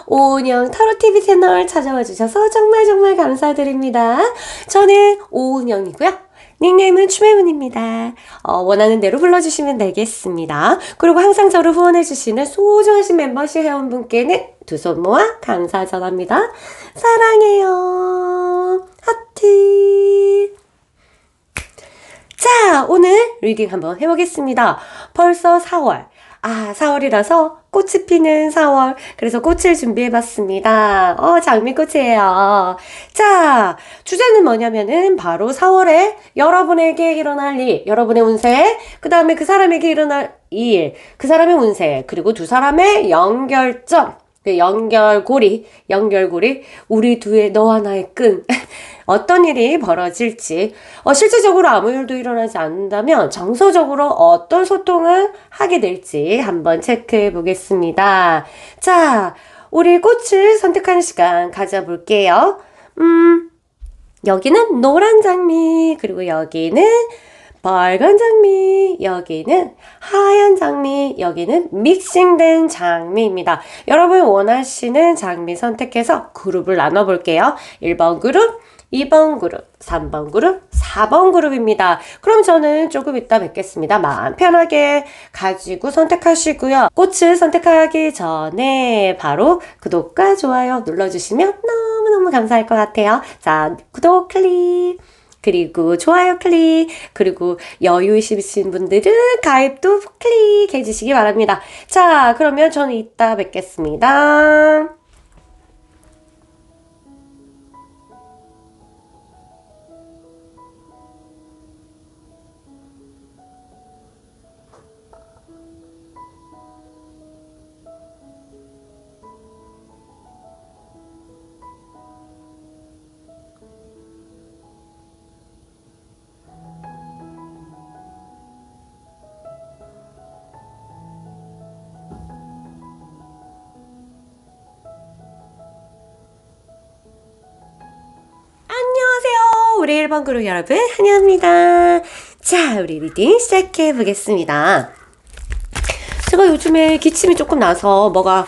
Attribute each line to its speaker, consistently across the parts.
Speaker 1: 오은영 타로TV 채널 찾아와 주셔서 정말 정말 감사드립니다. 저는 오은영이고요. 닉네임은 추매문입니다. 원하는 대로 불러주시면 되겠습니다. 그리고 항상 저를 후원해주시는 소중하신 멤버십 회원분께는 두 손 모아 감사 전합니다. 사랑해요. 하트. 자, 오늘 리딩 한번 해보겠습니다. 벌써 4월. 4월이라서 꽃이 피는 4월. 그래서 꽃을 준비해봤습니다. 장미꽃이에요. 자, 주제는 뭐냐면은 바로 4월에 여러분에게 일어날 일, 여러분의 운세, 그 다음에 그 사람에게 일어날 일, 그 사람의 운세, 그리고 두 사람의 연결점, 연결고리, 우리 두의 너와 나의 끈. 어떤 일이 벌어질지, 실질적으로 아무 일도 일어나지 않는다면 정서적으로 어떤 소통을 하게 될지 한번 체크해 보겠습니다. 자, 우리 꽃을 선택하는 시간 가져볼게요. 여기는 노란 장미, 그리고 여기는 빨간 장미, 여기는 하얀 장미, 여기는 믹싱된 장미입니다. 여러분 원하시는 장미 선택해서 그룹을 나눠볼게요. 1번 그룹, 2번 그룹, 3번 그룹, 4번 그룹입니다. 그럼 저는 조금 이따 뵙겠습니다. 마음 편하게 가지고 선택하시고요. 꽃을 선택하기 전에 바로 구독과 좋아요 눌러주시면 너무너무 감사할 것 같아요. 자, 구독 클릭! 그리고 좋아요 클릭, 그리고 여유 있으신 분들은 가입도 클릭해 주시기 바랍니다. 자, 그러면 저는 이따 뵙겠습니다. 안녕하세요. 우리 1번 그룹 여러분, 환영합니다. 자, 우리 리딩 시작해 보겠습니다. 제가 요즘에 기침이 조금 나서 뭐가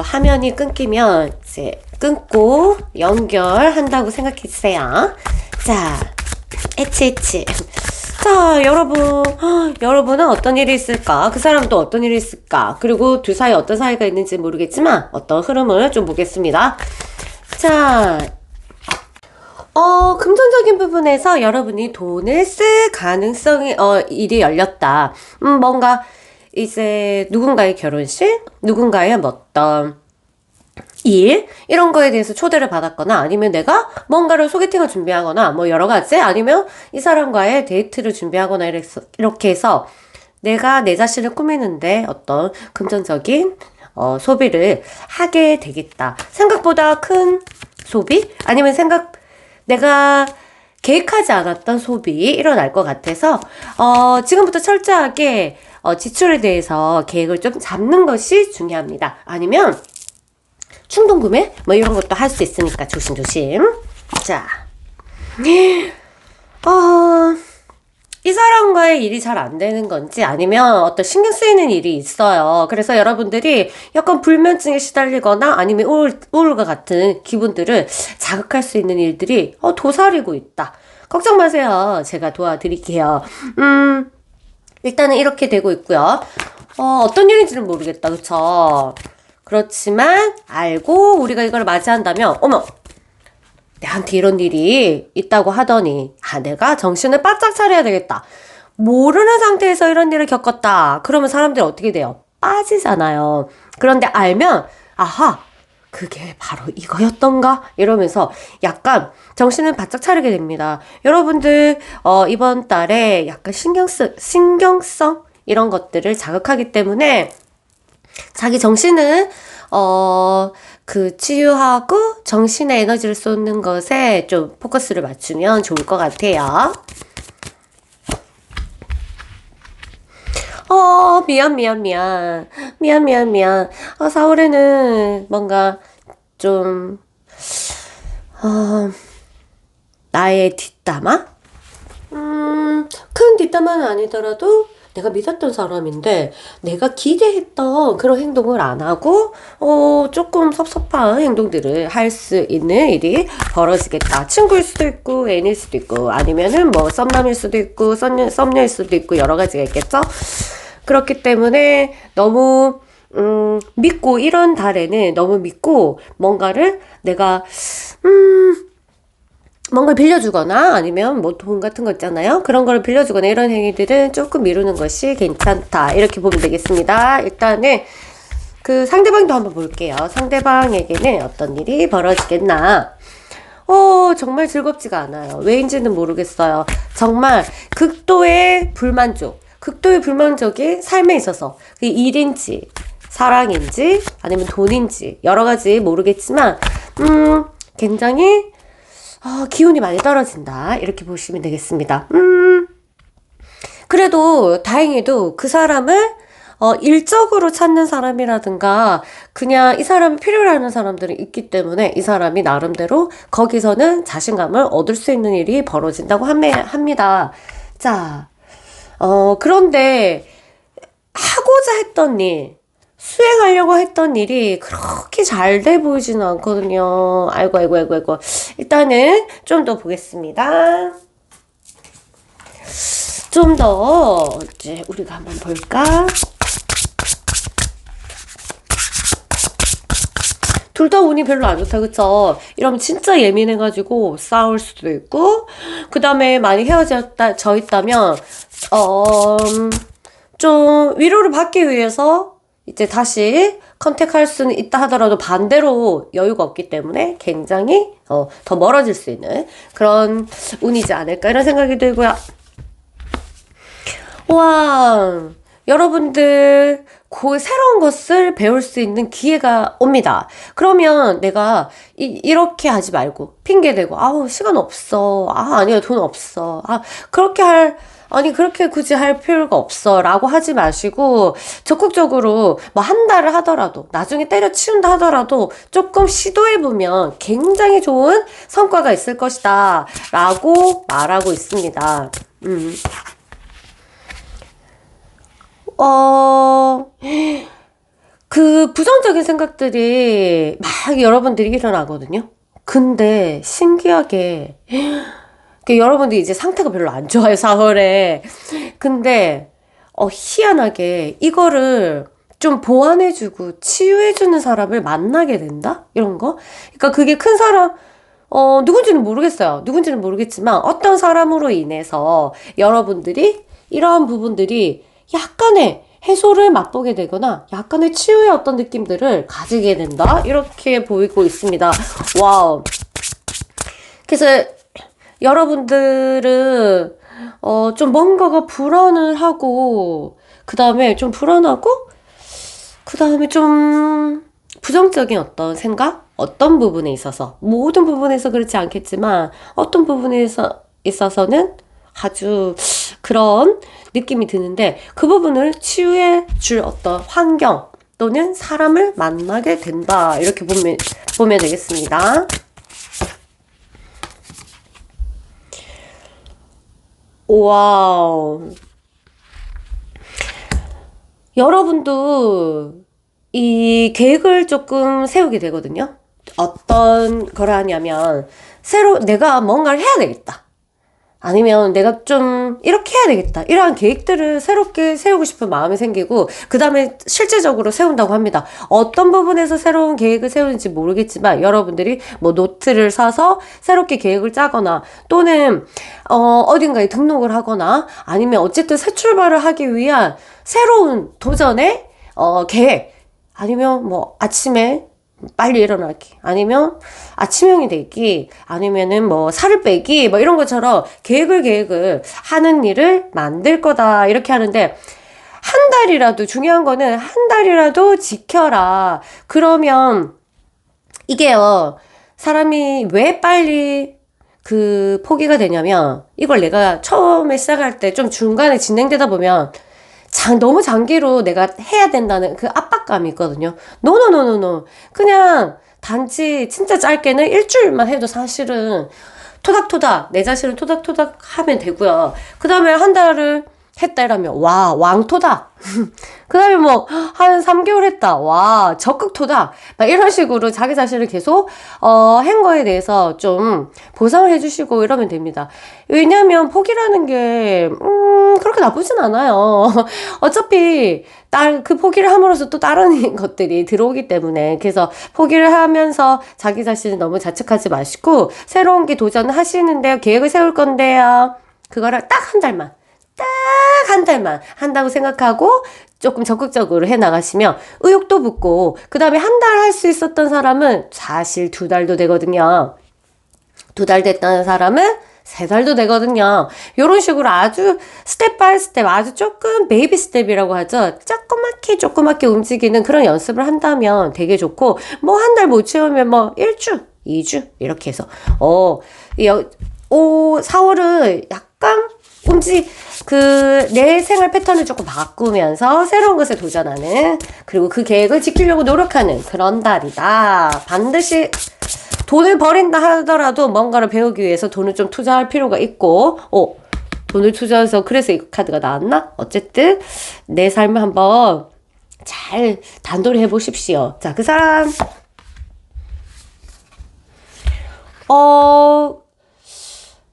Speaker 1: 화면이 끊기면 이제 끊고 연결한다고 생각해 주세요. 자, 에치에치. 자, 여러분은 어떤 일이 있을까? 그 사람은 또 어떤 일이 있을까? 그리고 둘 사이에 어떤 사이가 있는지 모르겠지만 어떤 흐름을 좀 보겠습니다. 자, 금전적인 부분에서 여러분이 돈을 쓸 가능성이, 일이 열렸다. 뭔가, 이제, 누군가의 결혼식, 누군가의 어떤 일, 이런 거에 대해서 초대를 받았거나, 아니면 내가 뭔가를 소개팅을 준비하거나, 뭐 여러 가지, 아니면 이 사람과의 데이트를 준비하거나, 이렇게 해서 내가 내 자신을 꾸미는데 어떤 금전적인, 소비를 하게 되겠다. 생각보다 큰 소비? 아니면 내가 계획하지 않았던 소비 일어날 것 같아서 지금부터 철저하게 지출에 대해서 계획을 좀 잡는 것이 중요합니다. 아니면 충동구매? 뭐 이런 것도 할 수 있으니까 조심조심. 자, 이 사람과의 일이 잘 안 되는 건지 아니면 어떤 신경 쓰이는 일이 있어요. 그래서 여러분들이 약간 불면증에 시달리거나 아니면 우울과 같은 기분들을 자극할 수 있는 일들이 도사리고 있다. 걱정 마세요. 제가 도와드릴게요. 일단은 이렇게 되고 있고요. 어떤 일인지는 모르겠다. 그쵸? 그렇지만 알고 우리가 이걸 맞이한다면 어머! 내한테 이런 일이 있다고 하더니 내가 정신을 바짝 차려야 되겠다. 모르는 상태에서 이런 일을 겪었다. 그러면 사람들이 어떻게 돼요? 빠지잖아요. 그런데 알면 아하, 그게 바로 이거였던가? 이러면서 약간 정신을 바짝 차리게 됩니다. 여러분들 이번 달에 약간 신경성 이런 것들을 자극하기 때문에 자기 정신은 치유하고 정신의 에너지를 쏟는 것에 좀 포커스를 맞추면 좋을 것 같아요. 미안. 4월에는 뭔가 좀, 나의 뒷담화? 큰 뒷담화는 아니더라도 내가 믿었던 사람인데 내가 기대했던 그런 행동을 안 하고 조금 섭섭한 행동들을 할 수 있는 일이 벌어지겠다. 친구일 수도 있고 애인일 수도 있고 아니면은 뭐 썸남일 수도 있고 썸녀일 수도 있고 여러 가지가 있겠죠. 그렇기 때문에 너무 믿고 이런 달에는 너무 믿고 뭔가를 내가 뭔가 빌려주거나 아니면 뭐 돈 같은 거 있잖아요. 그런 거를 빌려주거나 이런 행위들은 조금 미루는 것이 괜찮다. 이렇게 보면 되겠습니다. 일단은 그 상대방도 한번 볼게요. 상대방에게는 어떤 일이 벌어지겠나. 정말 즐겁지가 않아요. 왜인지는 모르겠어요. 정말 극도의 불만족이 삶에 있어서 그 일인지 사랑인지 아니면 돈인지 여러 가지 모르겠지만 굉장히 기운이 많이 떨어진다. 이렇게 보시면 되겠습니다. 그래도 다행히도 그 사람을 일적으로 찾는 사람이라든가 그냥 이 사람이 필요로 하는 사람들이 있기 때문에 이 사람이 나름대로 거기서는 자신감을 얻을 수 있는 일이 벌어진다고 합니다. 자, 그런데 하고자 했던 일, 수행하려고 했던 일이 그렇게 잘 돼 보이지는 않거든요. 아이고. 일단은 좀 더 보겠습니다. 좀 더 이제 우리가 한번 볼까? 둘 다 운이 별로 안 좋다, 그쵸? 이러면 진짜 예민해가지고 싸울 수도 있고, 그 다음에 많이 저 있다면, 좀 위로를 받기 위해서 이제 다시 컨택할 수는 있다 하더라도 반대로 여유가 없기 때문에 굉장히 더 멀어질 수 있는 그런 운이지 않을까 이런 생각이 들고요. 와, 여러분들 새로운 것을 배울 수 있는 기회가 옵니다. 그러면 내가 이렇게 하지 말고 핑계대고 아우 시간 없어. 아니야 돈 없어. 그렇게 굳이 할 필요가 없어 라고 하지 마시고 적극적으로 뭐 한 달을 하더라도 나중에 때려치운다 하더라도 조금 시도해보면 굉장히 좋은 성과가 있을 것이다 라고 말하고 있습니다. 그 부정적인 생각들이 막 여러분들이 일어나거든요. 근데 신기하게 여러분들이 이제 상태가 별로 안 좋아요, 4월에. 근데 희한하게 이거를 좀 보완해주고 치유해주는 사람을 만나게 된다? 이런 거? 그러니까 그게 큰 사람, 누군지는 모르겠어요. 누군지는 모르겠지만 어떤 사람으로 인해서 여러분들이 이러한 부분들이 약간의 해소를 맛보게 되거나 약간의 치유의 어떤 느낌들을 가지게 된다. 이렇게 보이고 있습니다. 와우. 그래서 여러분들은 좀 뭔가가 불안을 하고 그 다음에 좀 불안하고 그 다음에 좀 부정적인 어떤 생각? 어떤 부분에 있어서 모든 부분에서 그렇지 않겠지만 어떤 부분에 있어서는 아주 그런 느낌이 드는데 그 부분을 치유해 줄 어떤 환경 또는 사람을 만나게 된다. 이렇게 보면 되겠습니다. 와우. 여러분도 이 계획을 조금 세우게 되거든요. 어떤 걸 하냐면 내가 뭔가를 해야 되겠다. 아니면 내가 좀 이렇게 해야 되겠다. 이러한 계획들을 새롭게 세우고 싶은 마음이 생기고 그 다음에 실제적으로 세운다고 합니다. 어떤 부분에서 새로운 계획을 세우는지 모르겠지만 여러분들이 뭐 노트를 사서 새롭게 계획을 짜거나 또는 어딘가에 등록을 하거나 아니면 어쨌든 새 출발을 하기 위한 새로운 도전의 계획 아니면 뭐 아침에 빨리 일어나기 아니면 아침형이 되기 아니면은 뭐 살을 빼기 뭐 이런 것처럼 계획을 하는 일을 만들 거다 이렇게 하는데 한 달이라도 중요한 거는 한 달이라도 지켜라. 그러면 이게요 사람이 왜 빨리 그 포기가 되냐면 이걸 내가 처음에 시작할 때 좀 중간에 진행되다 보면 너무 장기로 내가 해야 된다는 그 압박감이 있거든요. 노노노노노. 그냥 단지 진짜 짧게는 일주일만 해도 사실은 토닥토닥 내 자신을 토닥토닥 하면 되고요. 그 다음에 한 달을 했다 이러면 와 왕토다. 그 다음에 뭐 한 3개월 했다. 와 적극토다. 막 이런 식으로 자기 자신을 계속 한 거에 대해서 좀 보상을 해주시고 이러면 됩니다. 왜냐면 포기라는 게 그렇게 나쁘진 않아요. 어차피 그 포기를 함으로써 또 다른 것들이 들어오기 때문에 그래서 포기를 하면서 자기 자신을 너무 자책하지 마시고 새로운 게 도전하시는데요. 계획을 세울 건데요. 그거를 딱 한 달만 한다고 생각하고 조금 적극적으로 해 나가시면 의욕도 붙고 그 다음에 한 달 할 수 있었던 사람은 사실 2달도 되거든요. 2달 됐다는 사람은 3달도 되거든요. 이런 식으로 아주 스텝 바이 스텝 아주 조금 베이비 스텝이라고 하죠. 조그맣게 움직이는 그런 연습을 한다면 되게 좋고 뭐 한 달 못 채우면 뭐 1주, 2주 이렇게 해서 4월은 약간 내 생활 패턴을 조금 바꾸면서 새로운 것에 도전하는 그리고 그 계획을 지키려고 노력하는 그런 달이다. 반드시 돈을 버린다 하더라도 뭔가를 배우기 위해서 돈을 좀 투자할 필요가 있고 돈을 투자해서 그래서 이 카드가 나왔나? 어쨌든 내 삶을 한번 잘 단도리 해보십시오. 자, 그 사람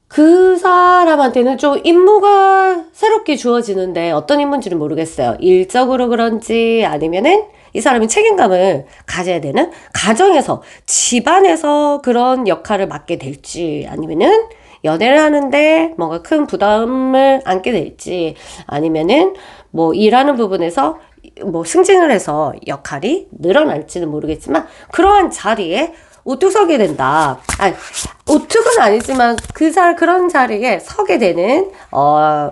Speaker 1: 그 사람한테는 좀 임무가 새롭게 주어지는데 어떤 임무인지는 모르겠어요. 일적으로 그런지 아니면은 이 사람이 책임감을 가져야 되는 가정에서 집안에서 그런 역할을 맡게 될지 아니면은 연애를 하는데 뭔가 큰 부담을 안게 될지 아니면은 뭐 일하는 부분에서 뭐 승진을 해서 역할이 늘어날지는 모르겠지만 그러한 자리에 우뚝 서게 된다. 우뚝은 아니지만 그런 자리에 서게 되는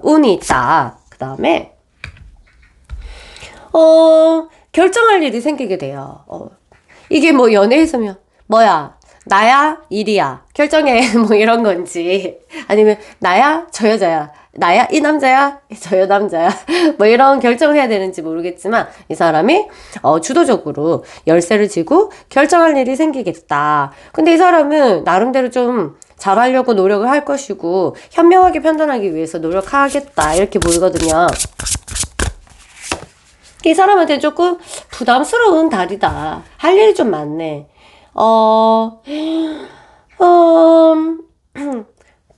Speaker 1: 운이 있다. 그 다음에 결정할 일이 생기게 돼요. 이게 뭐 연애에서면 뭐야 나야 일이야 결정해 뭐 이런 건지 아니면 나야 저 여자야 나야 이 남자야 저 여남자야 뭐 이런 결정을 해야 되는지 모르겠지만 이 사람이 주도적으로 열쇠를 쥐고 결정할 일이 생기겠다. 근데 이 사람은 나름대로 좀 잘하려고 노력을 할 것이고 현명하게 판단하기 위해서 노력하겠다 이렇게 보이거든요. 이 사람한테 조금 부담스러운 달이다. 할 일이 좀 많네.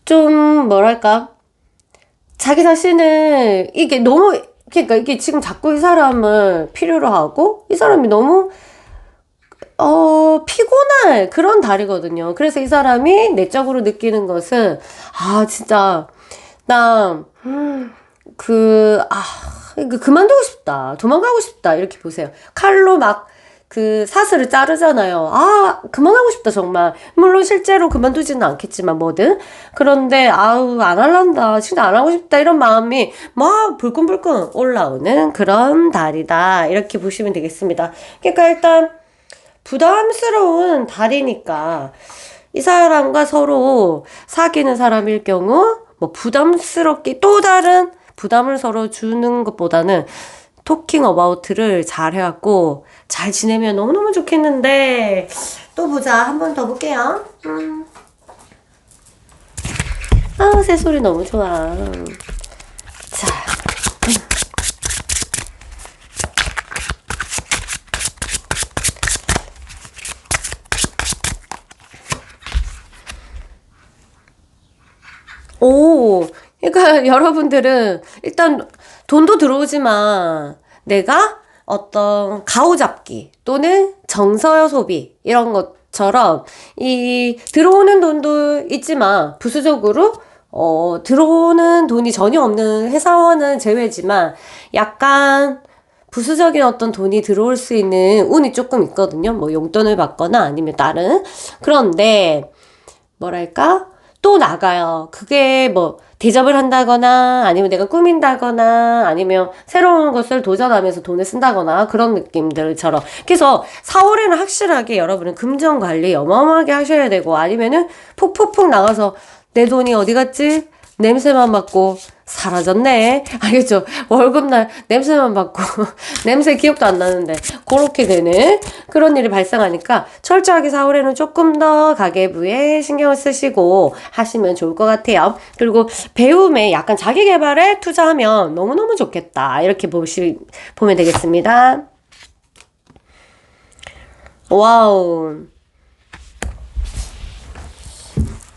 Speaker 1: 좀 뭐랄까 자기 자신을 이게 너무 그러니까 이게 지금 자꾸 이 사람을 필요로 하고 이 사람이 너무 피곤할 그런 달이거든요. 그래서 이 사람이 내적으로 느끼는 것은 진짜 이거 그만두고 싶다. 도망가고 싶다. 이렇게 보세요. 칼로 막 사슬을 자르잖아요. 그만하고 싶다, 정말. 물론 실제로 그만두지는 않겠지만, 뭐든. 그런데, 안 할란다. 진짜 안 하고 싶다. 이런 마음이 막 불끈불끈 올라오는 그런 달이다. 이렇게 보시면 되겠습니다. 그러니까 일단, 부담스러운 달이니까, 이 사람과 서로 사귀는 사람일 경우, 뭐 부담스럽게 또 다른 부담을 서로 주는 것보다는 토킹 어바우트를 잘 해갖고 잘 지내면 너무너무 좋겠는데 또 보자. 한 번 더 볼게요. 새소리 너무 좋아. 자. 그러니까 여러분들은 일단 돈도 들어오지만 내가 어떤 가오잡기 또는 정서 소비 이런 것처럼 이 들어오는 돈도 있지만 부수적으로 들어오는 돈이 전혀 없는 회사원은 제외지만 약간 부수적인 어떤 돈이 들어올 수 있는 운이 조금 있거든요. 뭐 용돈을 받거나 아니면 다른. 그런데 뭐랄까? 또 나가요. 그게 뭐 대접을 한다거나 아니면 내가 꾸민다거나 아니면 새로운 것을 도전하면서 돈을 쓴다거나 그런 느낌들처럼. 그래서 4월에는 확실하게 여러분은 금전 관리 어마어마하게 하셔야 되고 아니면은 폭폭폭 나가서 내 돈이 어디 갔지? 냄새만 맡고 사라졌네. 알겠죠? 월급날 냄새만 맡고 냄새 기억도 안 나는데 그렇게 되는 그런 일이 발생하니까 철저하게 4월에는 조금 더 가계부에 신경을 쓰시고 하시면 좋을 것 같아요. 그리고 배움에 약간 자기 개발에 투자하면 너무너무 좋겠다. 이렇게 보면 되겠습니다. 와우.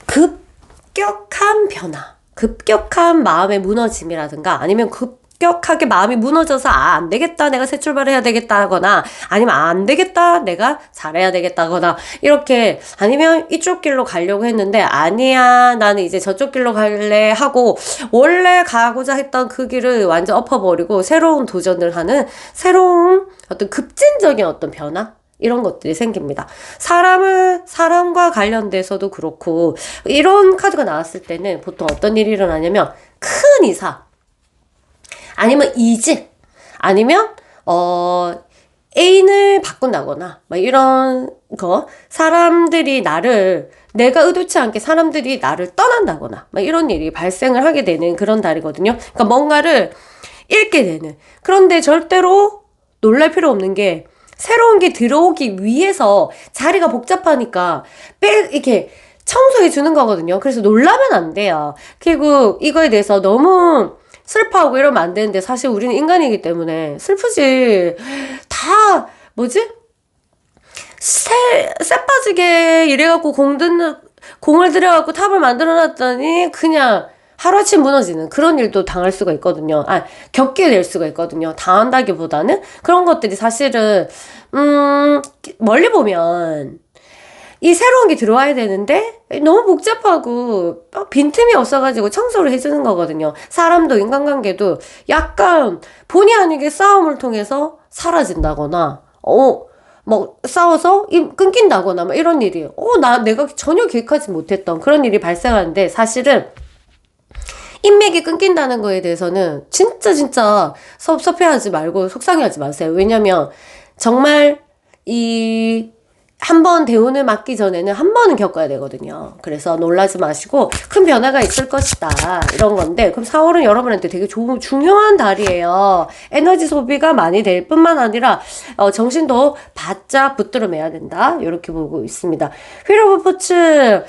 Speaker 1: 급격한 변화. 급격한 마음의 무너짐이라든가 아니면 급격하게 마음이 무너져서 안 되겠다 내가 새 출발을 해야 되겠다 하거나 아니면 안 되겠다 내가 잘해야 되겠다 하거나 이렇게 아니면 이쪽 길로 가려고 했는데 아니야 나는 이제 저쪽 길로 갈래 하고 원래 가고자 했던 그 길을 완전 엎어버리고 새로운 도전을 하는 새로운 어떤 급진적인 어떤 변화 이런 것들이 생깁니다. 사람과 관련돼서도 그렇고, 이런 카드가 나왔을 때는 보통 어떤 일이 일어나냐면, 큰 이사, 아니면 이직, 아니면, 애인을 바꾼다거나, 막 이런 거, 내가 의도치 않게 사람들이 나를 떠난다거나, 막 이런 일이 발생을 하게 되는 그런 달이거든요. 그러니까 뭔가를 잃게 되는. 그런데 절대로 놀랄 필요 없는 게, 새로운 게 들어오기 위해서 자리가 복잡하니까 이렇게 청소해 주는 거거든요. 그래서 놀라면 안 돼요. 그리고 이거에 대해서 너무 슬퍼하고 이러면 안 되는데 사실 우리는 인간이기 때문에 슬프지. 다 뭐지? 새 빠지게 이래갖고 공을 들여갖고 탑을 만들어 놨더니 그냥 하루아침 무너지는 그런 일도 당할 수가 있거든요. 겪게 될 수가 있거든요. 당한다기보다는 그런 것들이 사실은 멀리 보면 이 새로운 게 들어와야 되는데 너무 복잡하고 빈틈이 없어가지고 청소를 해주는 거거든요. 사람도 인간관계도 약간 본의 아니게 싸움을 통해서 사라진다거나 뭐 싸워서 끊긴다거나 막 이런 일이 내가 전혀 계획하지 못했던 그런 일이 발생하는데 사실은 인맥이 끊긴다는 거에 대해서는 진짜 섭섭해하지 말고 속상해하지 마세요. 왜냐면 정말 한 번 대운을 맞기 전에는 한 번은 겪어야 되거든요. 그래서 놀라지 마시고 큰 변화가 있을 것이다. 이런 건데 그럼 4월은 여러분한테 되게 중요한 달이에요. 에너지 소비가 많이 될 뿐만 아니라 정신도 바짝 붙들어 매야 된다. 이렇게 보고 있습니다. 휠 오브 포츠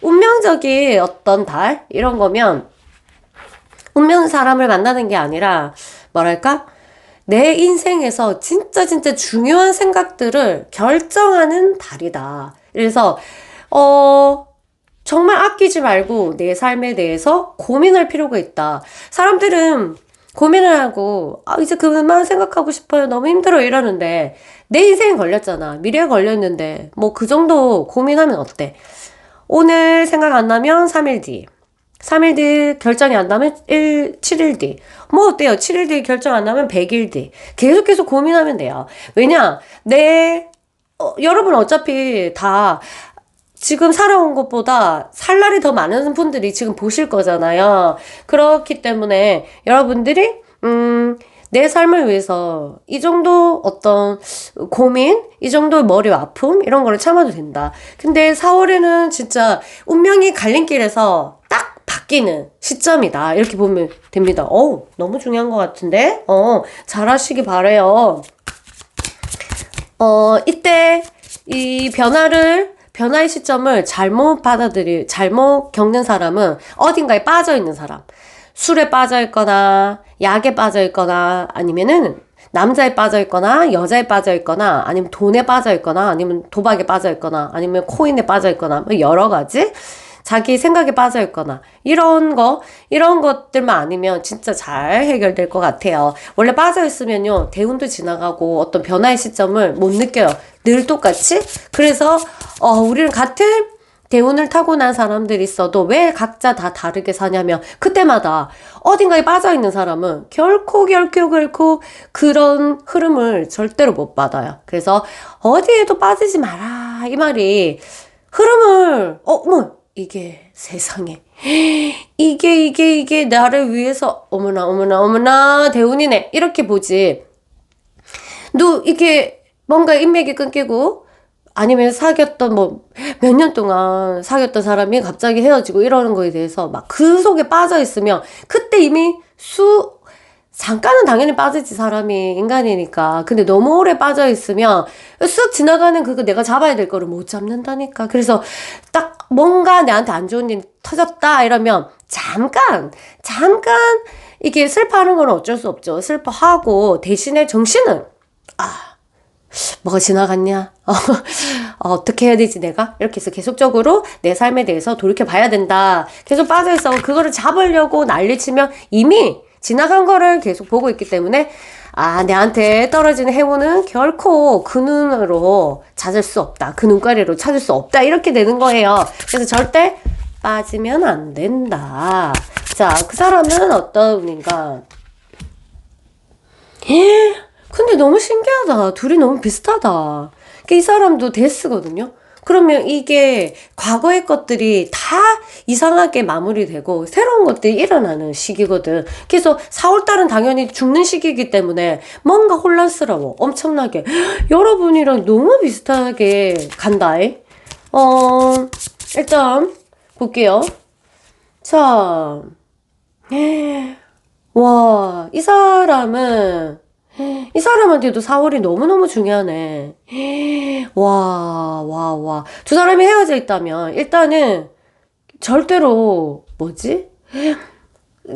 Speaker 1: 운명적인 어떤 달 이런 거면 운명 사람을 만나는 게 아니라 뭐랄까? 내 인생에서 진짜 중요한 생각들을 결정하는 달이다. 그래서 정말 아끼지 말고 내 삶에 대해서 고민할 필요가 있다. 사람들은 고민을 하고 이제 그만 생각하고 싶어요. 너무 힘들어 이러는데 내 인생에 걸렸잖아. 미래에 걸렸는데 뭐 그 정도 고민하면 어때? 오늘 생각 안 나면 3일 뒤. 3일 뒤 결정이 안 나면 7일 뒤. 뭐 어때요? 7일 뒤 결정 안 나면 100일 뒤. 계속 고민하면 돼요. 왜냐? 여러분 어차피 다 지금 살아온 것보다 살 날이 더 많은 분들이 지금 보실 거잖아요. 그렇기 때문에 여러분들이, 내 삶을 위해서 이 정도 어떤 고민, 이 정도 머리 아픔, 이런 거를 참아도 된다. 근데 4월에는 진짜 운명이 갈림길에서 딱 바뀌는 시점이다. 이렇게 보면 됩니다. 너무 중요한 것 같은데? 잘하시기 바래요. 이때 이 변화의 시점을 잘못 겪는 사람은 어딘가에 빠져있는 사람. 술에 빠져있거나, 약에 빠져있거나, 아니면은 남자에 빠져있거나, 여자에 빠져있거나, 아니면 돈에 빠져있거나, 아니면 도박에 빠져있거나, 아니면 코인에 빠져있거나, 뭐 여러 가지. 자기 생각에 빠져있거나 이런 것들만 아니면 진짜 잘 해결될 것 같아요. 원래 빠져있으면요 대운도 지나가고 어떤 변화의 시점을 못 느껴요. 늘 똑같이. 그래서 우리는 같은 대운을 타고난 사람들이 있어도 왜 각자 다 다르게 사냐면 그때마다 어딘가에 빠져있는 사람은 결코 그런 흐름을 절대로 못 받아요. 그래서 어디에도 빠지지 마라 이 말이 흐름을 이게 세상에 이게 나를 위해서 어머나 대운이네 이렇게 보지. 너 이게 뭔가 인맥이 끊기고 아니면 사귀었던 뭐 몇 년 동안 사귀었던 사람이 갑자기 헤어지고 이러는 거에 대해서 막 그 속에 빠져 있으면 그때 이미 잠깐은 당연히 빠지지, 사람이 인간이니까. 근데 너무 오래 빠져 있으면 쓱 지나가는 그거 내가 잡아야 될 거를 못 잡는다니까. 그래서 딱 뭔가 내한테 안 좋은 일 터졌다 이러면 잠깐 이게 슬퍼하는 건 어쩔 수 없죠. 슬퍼하고 대신에 정신은 뭐가 지나갔냐? 어떻게 해야 되지, 내가? 이렇게 해서 계속적으로 내 삶에 대해서 돌이켜봐야 된다. 계속 빠져있어. 그거를 잡으려고 난리치면 이미 지나간 거를 계속 보고 있기 때문에, 내한테 떨어지는 행운은 결코 그 눈으로 찾을 수 없다. 그 눈가리로 찾을 수 없다. 이렇게 되는 거예요. 그래서 절대 빠지면 안 된다. 자, 그 사람은 어떤 운인가? 근데 너무 신기하다. 둘이 너무 비슷하다. 이 사람도 데스거든요. 그러면 이게 과거의 것들이 다 이상하게 마무리되고 새로운 것들이 일어나는 시기거든. 그래서 4월달은 당연히 죽는 시기이기 때문에 뭔가 혼란스러워. 엄청나게. 여러분이랑 너무 비슷하게 간다. 일단 볼게요. 자, 와, 이 사람한테도 4월이 너무너무 중요하네. 와. 두 사람이 헤어져 있다면, 일단은, 절대로,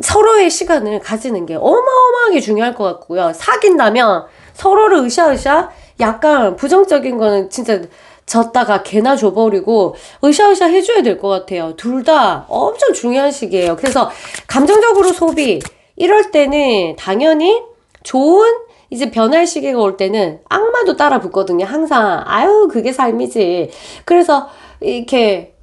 Speaker 1: 서로의 시간을 가지는 게 어마어마하게 중요할 것 같고요. 사귄다면, 서로를 으쌰으쌰, 약간 부정적인 거는 진짜 졌다가 개나 줘버리고, 으쌰으쌰 해줘야 될 것 같아요. 둘 다 엄청 중요한 시기예요. 그래서, 감정적으로 소비, 이럴 때는 당연히 좋은 이제 변할 시기가 올 때는 악마도 따라 붙거든요. 항상 그게 삶이지. 그래서 이렇게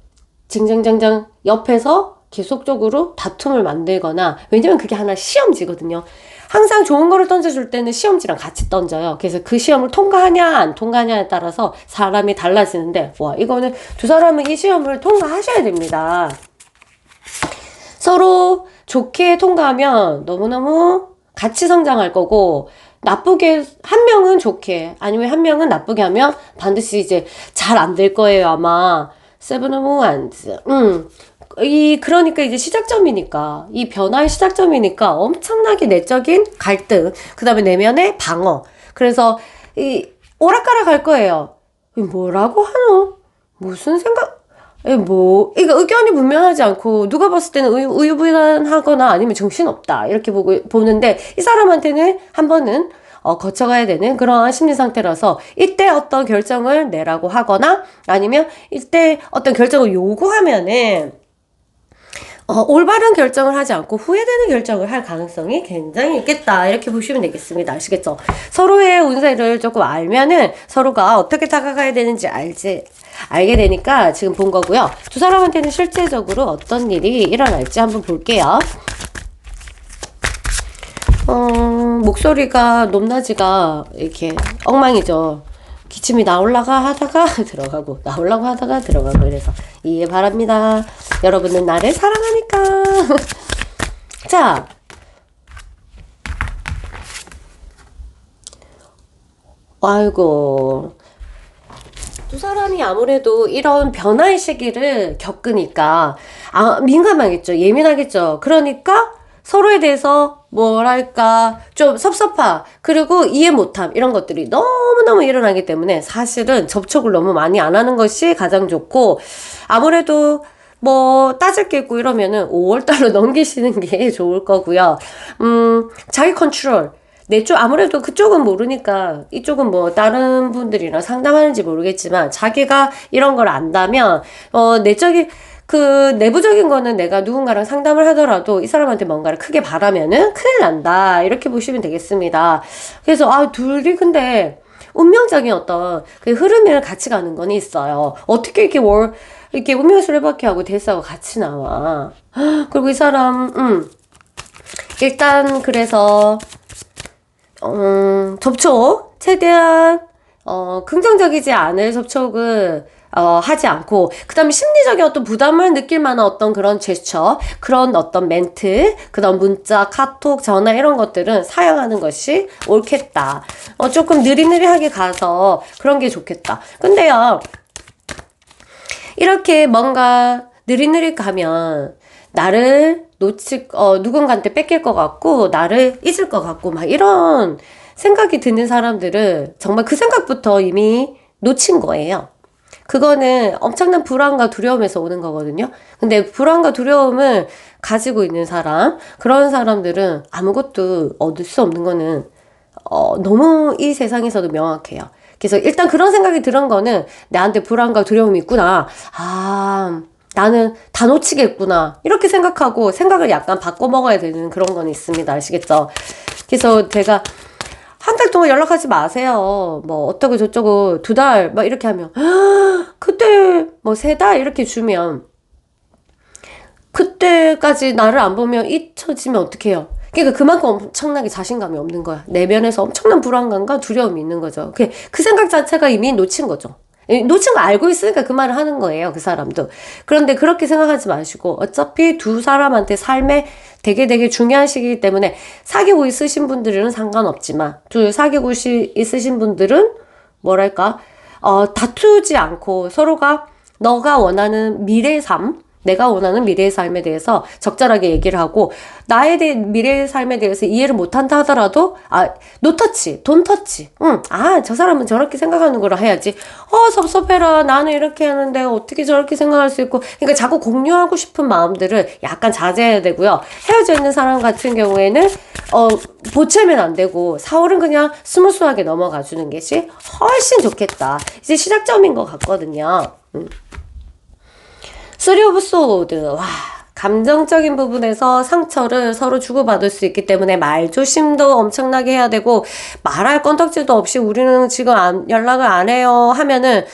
Speaker 1: 징징징징 옆에서 계속적으로 다툼을 만들거나, 왜냐면 그게 하나 시험지거든요. 항상 좋은 거를 던져줄 때는 시험지랑 같이 던져요. 그래서 그 시험을 통과하냐 안 통과하냐에 따라서 사람이 달라지는데, 이거는 두 사람은 이 시험을 통과하셔야 됩니다. 서로 좋게 통과하면 너무너무 같이 성장할 거고, 나쁘게, 한 명은 좋게, 아니면 한 명은 나쁘게 하면 반드시 이제 잘 안 될 거예요, 아마. 세븐 오브 원스. 그러니까 이제 시작점이니까, 이 변화의 시작점이니까 엄청나게 내적인 갈등, 그 다음에 내면의 방어. 그래서, 오락가락 할 거예요. 뭐라고 하노? 무슨 생각? 이거 의견이 분명하지 않고, 누가 봤을 때는 우유부단하거나 아니면 정신없다. 이렇게 보는데, 이 사람한테는 한 번은, 거쳐가야 되는 그런 심리 상태라서, 이때 어떤 결정을 내라고 하거나, 아니면 이때 어떤 결정을 요구하면은, 올바른 결정을 하지 않고 후회되는 결정을 할 가능성이 굉장히 있겠다. 이렇게 보시면 되겠습니다. 아시겠죠? 서로의 운세를 조금 알면은 서로가 어떻게 다가가야 되는지 알게 되니까 지금 본 거고요. 두 사람한테는 실제적으로 어떤 일이 일어날지 한번 볼게요. 목소리가 높낮이가 이렇게 엉망이죠. 기침이 나올라가 하다가 들어가고 나올라고 하다가 들어가고, 그래서 이해 바랍니다. 여러분은 나를 사랑하니까. 자, 아이고, 두 사람이 아무래도 이런 변화의 시기를 겪으니까 민감하겠죠. 예민하겠죠. 그러니까 서로에 대해서 뭐랄까 좀 섭섭함, 그리고 이해 못함, 이런 것들이 너무너무 일어나기 때문에 사실은 접촉을 너무 많이 안 하는 것이 가장 좋고, 아무래도 따질 게 있고 이러면은 5월달로 넘기시는 게 좋을 거고요. 자기 컨트롤. 내 쪽, 아무래도 그쪽은 모르니까, 이쪽은 다른 분들이랑 상담하는지 모르겠지만, 자기가 이런 걸 안다면, 내부적인 거는 내가 누군가랑 상담을 하더라도 이 사람한테 뭔가를 크게 바라면은 큰일 난다. 이렇게 보시면 되겠습니다. 그래서, 둘이 근데, 운명적인 어떤 그 흐름을 같이 가는 건 있어요. 어떻게 이렇게 운명의 수레바퀴하고 대사가 같이 나와. 그리고 이 사람, 일단, 그래서, 접촉, 최대한, 긍정적이지 않을 접촉은 하지 않고, 그 다음에 심리적인 어떤 부담을 느낄 만한 어떤 그런 제스처, 그런 어떤 멘트, 그 다음 문자, 카톡, 전화 이런 것들은 사양하는 것이 옳겠다. 조금 느리느리하게 가서 그런 게 좋겠다. 근데요, 이렇게 뭔가 느리느리 가면 나를 누군가한테 뺏길 것 같고, 나를 잊을 것 같고, 막 이런 생각이 드는 사람들은 정말 그 생각부터 이미 놓친 거예요. 그거는 엄청난 불안과 두려움에서 오는 거거든요. 근데 불안과 두려움을 가지고 있는 사람, 그런 사람들은 아무것도 얻을 수 없는 거는, 너무 이 세상에서도 명확해요. 그래서 일단 그런 생각이 드는 거는 나한테 불안과 두려움이 있구나. 나는 다 놓치겠구나. 이렇게 생각하고 생각을 약간 바꿔 먹어야 되는 그런 건 있습니다. 아시겠죠? 그래서 제가 한 달 동안 연락하지 마세요. 뭐 어쩌고 저쩌고 2달 막 이렇게 하면 그때 뭐 3달 이렇게 주면 그때까지 나를 안 보면 잊혀지면 어떡해요? 그러니까 그만큼 엄청나게 자신감이 없는 거야. 내면에서 엄청난 불안감과 두려움이 있는 거죠. 그 생각 자체가 이미 놓친 거죠. 놓친 거 알고 있으니까 그 말을 하는 거예요. 그 사람도. 그런데 그렇게 생각하지 마시고 어차피 두 사람한테 삶에 되게 중요한 시기이기 때문에 사귀고 있으신 분들은 상관없지만 사귀고 있으신 분들은 뭐랄까 다투지 않고 서로가 너가 원하는 미래의 삶, 내가 원하는 미래의 삶에 대해서 적절하게 얘기를 하고 나에 대한 미래의 삶에 대해서 이해를 못한다 하더라도 노터치, 돈터치. 저 사람은 저렇게 생각하는 거라 해야지. 섭섭해라. 나는 이렇게 하는데 어떻게 저렇게 생각할 수 있고. 그러니까 자꾸 공유하고 싶은 마음들을 약간 자제해야 되고요. 헤어져 있는 사람 같은 경우에는 보채면 안 되고 4월은 그냥 스무스하게 넘어가 주는 것이 훨씬 좋겠다. 이제 시작점인 것 같거든요. 3 오브 소드. 와, 감정적인 부분에서 상처를 서로 주고받을 수 있기 때문에 말조심도 엄청나게 해야 되고, 말할 건덕지도 없이 우리는 지금 연락을 안 해요 하면은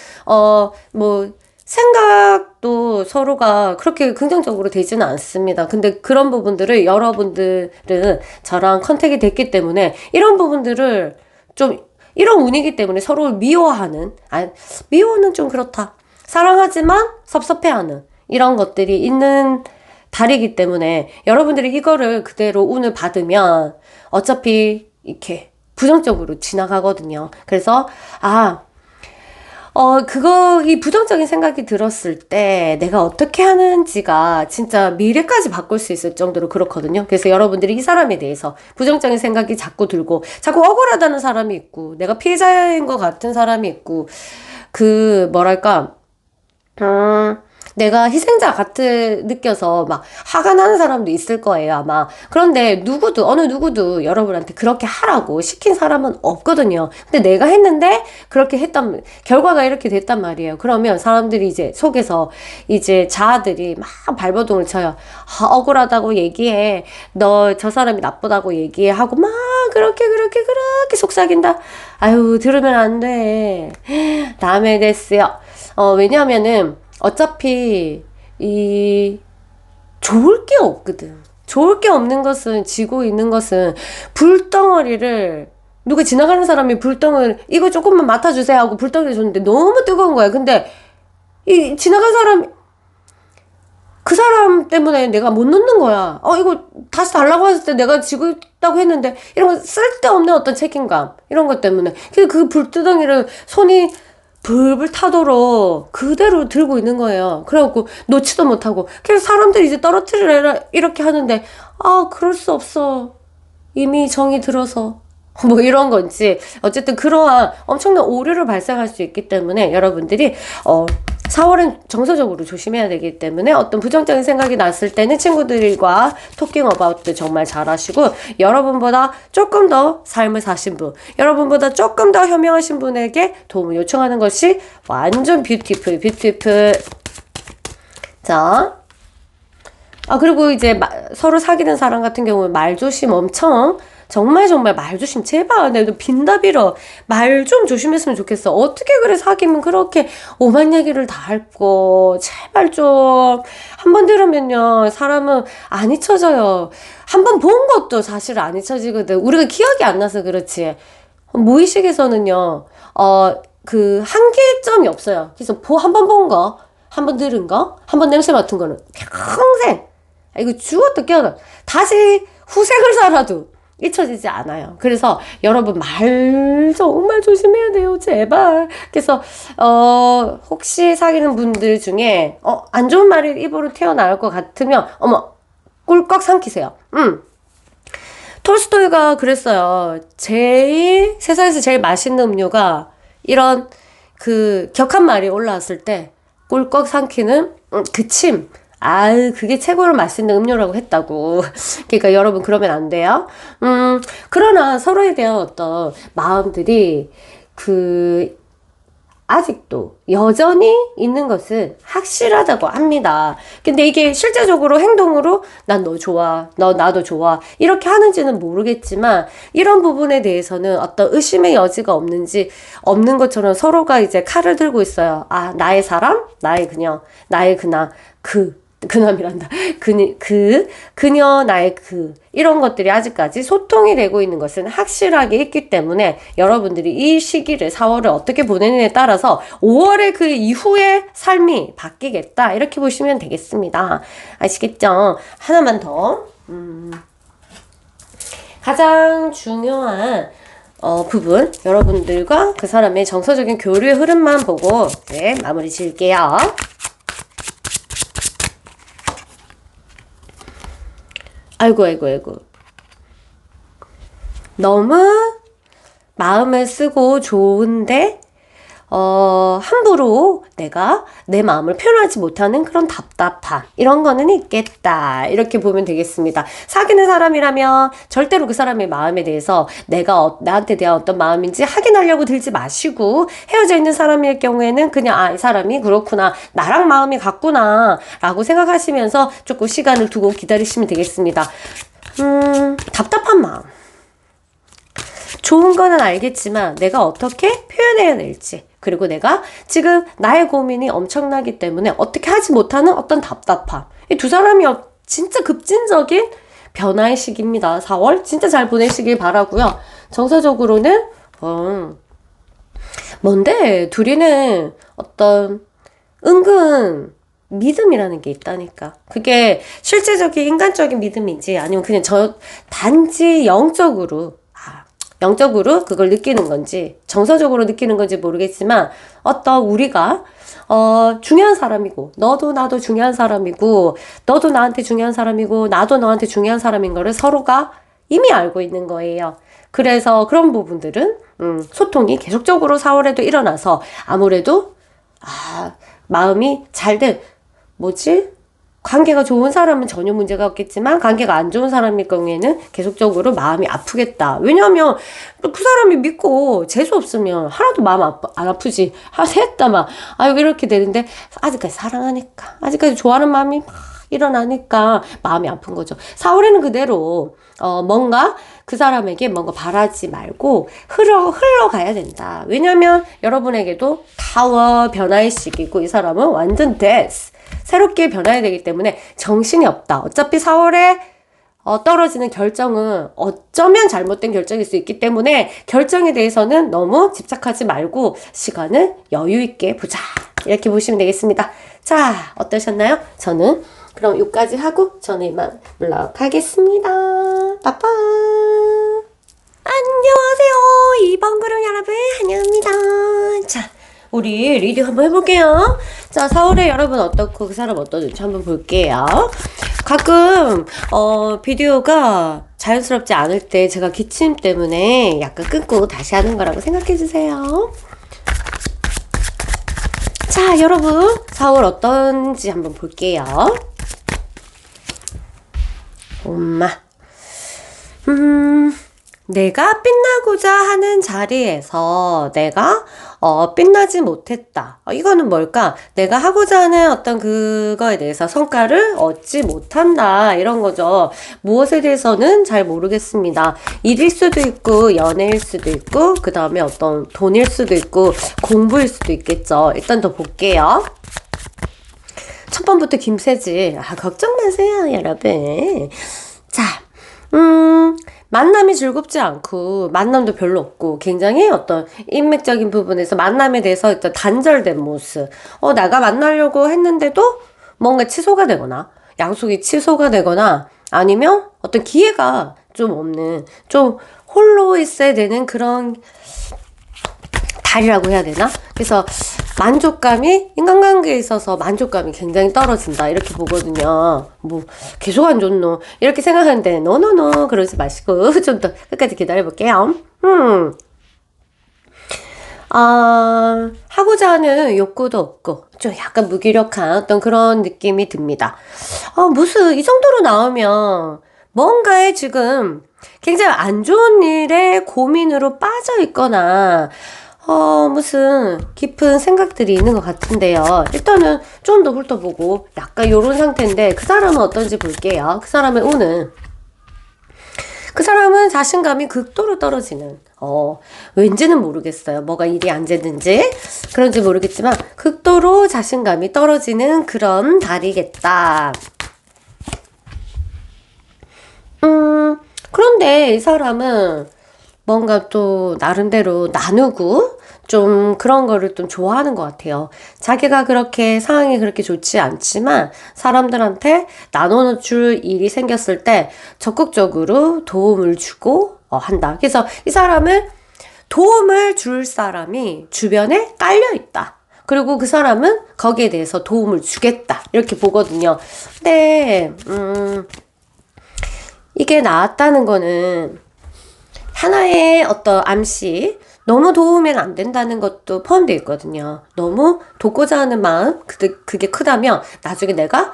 Speaker 1: 생각도 서로가 그렇게 긍정적으로 되지는 않습니다. 근데 그런 부분들을 여러분들은 저랑 컨택이 됐기 때문에 이런 부분들을 좀 이런 운이기 때문에 서로를 미워하는, 미워는 좀 그렇다. 사랑하지만 섭섭해하는 이런 것들이 있는 달이기 때문에 여러분들이 이거를 그대로 운을 받으면 어차피 이렇게 부정적으로 지나가거든요. 그래서 이 부정적인 생각이 들었을 때 내가 어떻게 하는지가 진짜 미래까지 바꿀 수 있을 정도로 그렇거든요. 그래서 여러분들이 이 사람에 대해서 부정적인 생각이 자꾸 들고 자꾸 억울하다는 사람이 있고 내가 피해자인 것 같은 사람이 있고 내가 희생자 같은 느껴서 막 화가 나는 사람도 있을 거예요, 아마. 그런데 어느 누구도 여러분한테 그렇게 하라고 시킨 사람은 없거든요. 근데 내가 했는데 결과가 이렇게 됐단 말이에요. 그러면 사람들이 이제 속에서 이제 자아들이 막 발버둥을 쳐요. 억울하다고 얘기해. 너 저 사람이 나쁘다고 얘기해. 하고 막 그렇게 속삭인다. 들으면 안 돼. 다음에 됐어요. 왜냐면은 어차피 좋을 게 없거든. 좋을 게 없는 것은 지고 있는 것은 누가 지나가는 사람이 이거 조금만 맡아주세요 하고 불덩이를 줬는데 너무 뜨거운 거야. 근데 이 지나간 사람 그 사람 때문에 내가 못 넣는 거야. 이거 다시 달라고 했을 때 내가 지고 있다고 했는데 이런 거 쓸데없는 어떤 책임감 이런 것 때문에 그 불두덩이를 손이 불불 타도록 그대로 들고 있는 거예요. 그래갖고 놓지도 못하고 그래서 사람들이 이제 떨어뜨리라 이렇게 하는데 그럴 수 없어. 이미 정이 들어서 뭐 이런 건지 어쨌든 그러한 엄청난 오류를 발생할 수 있기 때문에 여러분들이 4월은 정서적으로 조심해야 되기 때문에 어떤 부정적인 생각이 났을 때는 친구들과 토킹 어바웃도 정말 잘하시고 여러분보다 조금 더 삶을 사신 분, 여러분보다 조금 더 현명하신 분에게 도움을 요청하는 것이 완전 뷰티풀. 자, 그리고 이제 서로 사귀는 사람 같은 경우는 말조심 정말 말조심 제발 내가 빈다빌어 말 좀 조심했으면 좋겠어. 어떻게 그래 사귀면 그렇게 오만 얘기를 다 할 거 제발 좀 한 번 들으면요 사람은 안 잊혀져요. 한 번 본 것도 사실 안 잊혀지거든. 우리가 기억이 안 나서 그렇지. 무의식에서는요 그 한계점이 없어요. 그래서 한 번 본 거, 한 번 들은 거, 한 번 냄새 맡은 거는 평생, 이거 죽었다 깨어나 다시 후생을 살아도 잊혀지지 않아요. 그래서 여러분 말 정말 조심해야 돼요. 제발. 그래서 혹시 사귀는 분들 중에 안 좋은 말이 입으로 튀어나올 것 같으면 어머 꿀꺽 삼키세요. 톨스토이가 그랬어요. 세상에서 제일 맛있는 음료가 이런 그 격한 말이 올라왔을 때 꿀꺽 삼키는 그 침. 그게 최고로 맛있는 음료라고 했다고. 그러니까 여러분 그러면 안 돼요. 그러나 서로에 대한 어떤 마음들이 아직도 여전히 있는 것은 확실하다고 합니다. 근데 이게 실제적으로 행동으로 난 너 좋아, 나도 좋아 이렇게 하는지는 모르겠지만 이런 부분에 대해서는 어떤 의심의 여지가 없는 것처럼 서로가 이제 칼을 들고 있어요. 나의 사람, 나의 그녀, 나의 그남이란다. 그녀, 나의 이런 것들이 아직까지 소통이 되고 있는 것은 확실하게 있기 때문에 여러분들이 이 시기를 4월을 어떻게 보내느냐에 따라서 5월의 그 이후의 삶이 바뀌겠다. 이렇게 보시면 되겠습니다. 아시겠죠? 하나만 더. 가장 중요한 부분, 여러분들과 그 사람의 정서적인 교류의 흐름만 보고 이제 마무리 지을게요. 아이고. 너무 마음을 쓰고 좋은데, 함부로 내가 내 마음을 표현하지 못하는 그런 답답함. 이런 거는 있겠다. 이렇게 보면 되겠습니다. 사귀는 사람이라면 절대로 그 사람의 마음에 대해서 내가 나한테 대한 어떤 마음인지 확인하려고 들지 마시고, 헤어져 있는 사람일 경우에는 그냥, 이 사람이 그렇구나. 나랑 마음이 같구나. 라고 생각하시면서 조금 시간을 두고 기다리시면 되겠습니다. 답답한 마음. 좋은 거는 알겠지만 내가 어떻게 표현해야 될지, 그리고 내가 지금 나의 고민이 엄청나기 때문에 어떻게 하지 못하는 어떤 답답함. 이 두 사람이 진짜 급진적인 변화의 시기입니다. 4월 진짜 잘 보내시길 바라고요. 정서적으로는 뭔데 둘이는 어떤 은근 믿음이라는 게 있다니까. 그게 실제적인 인간적인 믿음인지 아니면 그냥 단지 영적으로 그걸 느끼는 건지 정서적으로 느끼는 건지 모르겠지만 어떤 우리가 중요한 사람이고 너도 나도 중요한 사람이고 너도 나한테 중요한 사람이고 나도 너한테 중요한 사람인 거를 서로가 이미 알고 있는 거예요. 그래서 그런 부분들은 소통이 계속적으로 4월에도 일어나서 아무래도 마음이 관계가 좋은 사람은 전혀 문제가 없겠지만 관계가 안 좋은 사람일 경우에는 계속적으로 마음이 아프겠다. 왜냐하면 그 사람이 믿고 재수 없으면 하나도 마음 안 아프지. 이렇게 되는데 아직까지 사랑하니까, 아직까지 좋아하는 마음이 막 일어나니까 마음이 아픈 거죠. 4월에는 그대로 뭔가 그 사람에게 뭔가 바라지 말고 흘러가야 된다. 왜냐면 여러분에게도 타워 변화의 시기고 이 사람은 완전 새롭게 변화해야 되기 때문에 정신이 없다. 어차피 4월에 떨어지는 결정은 어쩌면 잘못된 결정일 수 있기 때문에 결정에 대해서는 너무 집착하지 말고 시간을 여유 있게 보자. 이렇게 보시면 되겠습니다. 자, 어떠셨나요? 저는 그럼 여기까지 하고 저는 이만 물러가겠습니다. 빠빠. 안녕하세요. 2번 그룹 여러분 환영합니다. 자, 우리 리딩 한번 해볼게요. 자, 4월에 여러분 어떻고 그 사람 어떠는지 한번 볼게요. 가끔 비디오가 자연스럽지 않을 때 제가 기침 때문에 약간 끊고 다시 하는 거라고 생각해주세요. 자, 여러분 4월 어떤지 한번 볼게요. 엄마 내가 빛나고자 하는 자리에서 내가 빛나지 못했다. 이거는 뭘까? 내가 하고자 하는 어떤 그거에 대해서 성과를 얻지 못한다. 이런 거죠. 무엇에 대해서는 잘 모르겠습니다. 일일 수도 있고 연애일 수도 있고 그 다음에 어떤 돈일 수도 있고 공부일 수도 있겠죠. 일단 더 볼게요. 첫 번부터 김새지. 걱정 마세요, 여러분. 자, 만남이 즐겁지 않고 만남도 별로 없고 굉장히 어떤 인맥적인 부분에서 만남에 대해서 어떤 단절된 모습. 내가 만나려고 했는데도 뭔가 취소가 되거나 약속이 취소가 되거나 아니면 어떤 기회가 좀 없는 좀 홀로 있어야 되는 그런 달이라고 해야 되나? 그래서 만족감이 인간관계에 있어서 만족감이 굉장히 떨어진다 이렇게 보거든요. 뭐 계속 안 좋노 이렇게 생각하는데 노노노 그러지 마시고 좀 더 끝까지 기다려 볼게요. 하고자 하는 욕구도 없고 좀 약간 무기력한 어떤 그런 느낌이 듭니다. 무슨 이 정도로 나오면 뭔가에 지금 굉장히 안 좋은 일에 고민으로 빠져 있거나 무슨 깊은 생각들이 있는 것 같은데요. 일단은 좀 더 훑어보고 약간 요런 상태인데 그 사람은 어떤지 볼게요. 그 사람의 운은 그 사람은 자신감이 극도로 떨어지는 왠지는 모르겠어요. 뭐가 일이 안 되는지 그런지 모르겠지만 극도로 자신감이 떨어지는 그런 달이겠다. 그런데 이 사람은 뭔가 또 나름대로 나누고 좀 그런 거를 좀 좋아하는 것 같아요. 자기가 그렇게 상황이 그렇게 좋지 않지만 사람들한테 나눠줄 일이 생겼을 때 적극적으로 도움을 주고 한다. 그래서 이 사람은 도움을 줄 사람이 주변에 깔려 있다. 그리고 그 사람은 거기에 대해서 도움을 주겠다. 이렇게 보거든요. 근데 이게 나왔다는 거는 하나의 어떤 암시, 너무 도우면 안 된다는 것도 포함되어 있거든요. 너무 돕고자 하는 마음, 그게 크다면 나중에 내가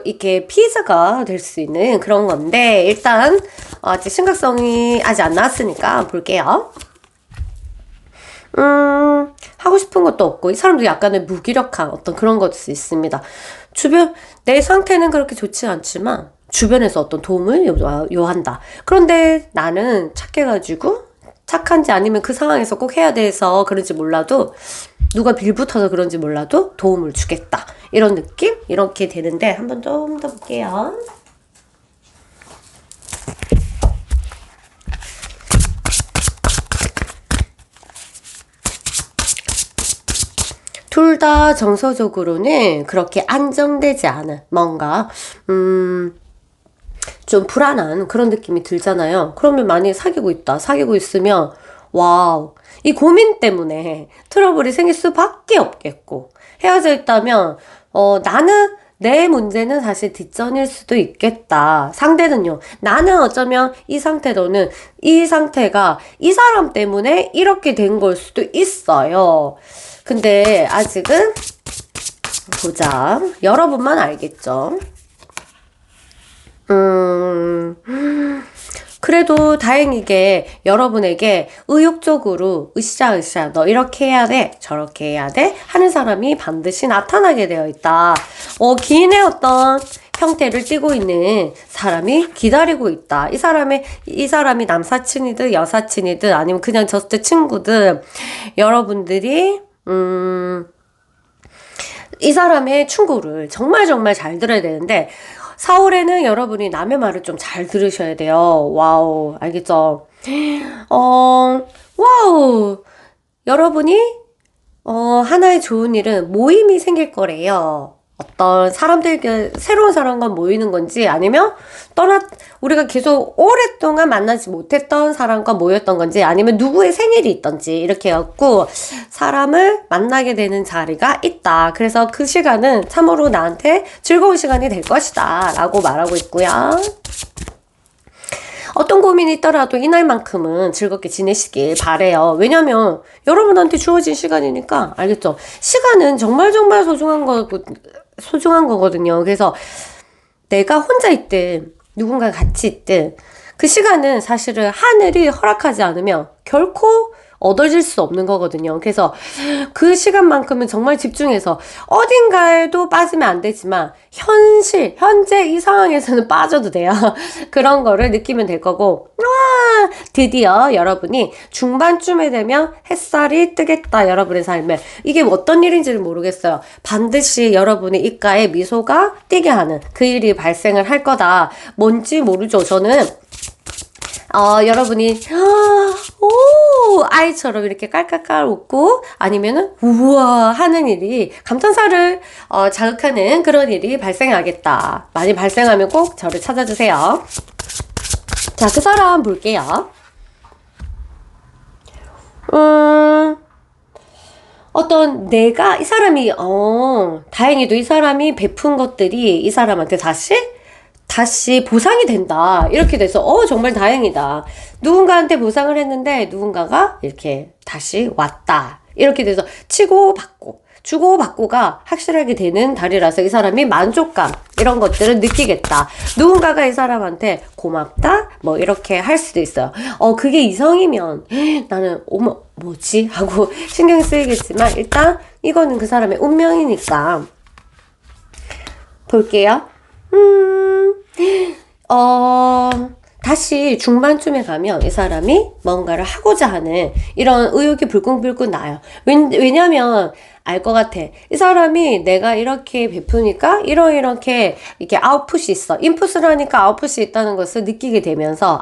Speaker 1: 이렇게 피해자가 될 수 있는 그런 건데 일단 아직 심각성이 아직 안 나왔으니까 볼게요. 하고 싶은 것도 없고 이 사람도 약간의 무기력한 어떤 그런 것이 있습니다. 주변 내 상태는 그렇게 좋지 않지만 주변에서 어떤 도움을 요한다. 그런데 나는 착해가지고 착한지 아니면 그 상황에서 꼭 해야 돼서 그런지 몰라도 누가 빌붙어서 그런지 몰라도 도움을 주겠다. 이런 느낌? 이렇게 되는데 한번 좀 더 볼게요. 둘 다 정서적으로는 그렇게 안정되지 않은 뭔가 좀 불안한 그런 느낌이 들잖아요. 그러면 만약에 사귀고 있다. 사귀고 있으면 와우 이 고민 때문에 트러블이 생길 수밖에 없겠고 헤어져 있다면 나는 내 문제는 사실 뒷전일 수도 있겠다. 상대는요. 나는 어쩌면 이 상태로는 이 상태가 이 사람 때문에 이렇게 된 걸 수도 있어요. 근데 아직은 보자. 여러분만 알겠죠. 그래도 다행이게 여러분에게 의욕적으로 으쌰으쌰 너 이렇게 해야 돼 저렇게 해야 돼 하는 사람이 반드시 나타나게 되어 있다. 기인의 어떤 형태를 띠고 있는 사람이 기다리고 있다. 이 사람이 남사친이든 여사친이든 아니면 그냥 저스트 친구든 여러분들이 이 사람의 충고를 정말 정말 잘 들어야 되는데 4월에는 여러분이 남의 말을 좀 잘 들으셔야 돼요. 와우, 알겠죠? 와우, 여러분이 하나의 좋은 일은 모임이 생길 거래요. 어떤 사람들, 새로운 사람과 모이는 건지 아니면 우리가 계속 오랫동안 만나지 못했던 사람과 모였던 건지 아니면 누구의 생일이 있던지 이렇게 해갖고 사람을 만나게 되는 자리가 있다. 그래서 그 시간은 참으로 나한테 즐거운 시간이 될 것이다. 라고 말하고 있고요. 어떤 고민이 있더라도 이날만큼은 즐겁게 지내시길 바래요. 왜냐면 여러분한테 주어진 시간이니까 알겠죠? 시간은 정말 정말 소중한 거거든요. 그래서 내가 혼자 있든 누군가 같이 있든 그 시간은 사실은 하늘이 허락하지 않으면 결코 얻어질 수 없는 거거든요. 그래서 그 시간만큼은 정말 집중해서 어딘가에도 빠지면 안 되지만 현재 이 상황에서는 빠져도 돼요. 그런 거를 느끼면 될 거고, 와, 드디어 여러분이 중반쯤에 되면 햇살이 뜨겠다, 여러분의 삶에. 이게 어떤 일인지는 모르겠어요. 반드시 여러분의 입가에 미소가 띄게 하는 그 일이 발생을 할 거다. 뭔지 모르죠. 저는 여러분이 오 아이처럼 이렇게 깔깔깔 웃고 아니면은 우와 하는 일이 감탄사를 자극하는 그런 일이 발생하겠다. 많이 발생하면 꼭 저를 찾아주세요. 자, 그 사람 볼게요. 어떤 내가 이 사람이 다행히도 이 사람이 베푼 것들이 이 사람한테 다시 보상이 된다. 이렇게 돼서 정말 다행이다. 누군가한테 보상을 했는데 누군가가 이렇게 다시 왔다. 이렇게 돼서 치고받고 주고받고가 확실하게 되는 달이라서 이 사람이 만족감 이런 것들을 느끼겠다. 누군가가 이 사람한테 고맙다 뭐 이렇게 할 수도 있어요. 그게 이성이면 나는 어머 뭐지 하고 신경 쓰이겠지만 일단 이거는 그 사람의 운명이니까 볼게요. 다시 중반쯤에 가면 이 사람이 뭔가를 하고자 하는 이런 의욕이 불끈불끈 나요. 왜냐면 알 것 같아. 이 사람이 내가 이렇게 베푸니까 이렇게 아웃풋이 있어. 인풋을 하니까 아웃풋이 있다는 것을 느끼게 되면서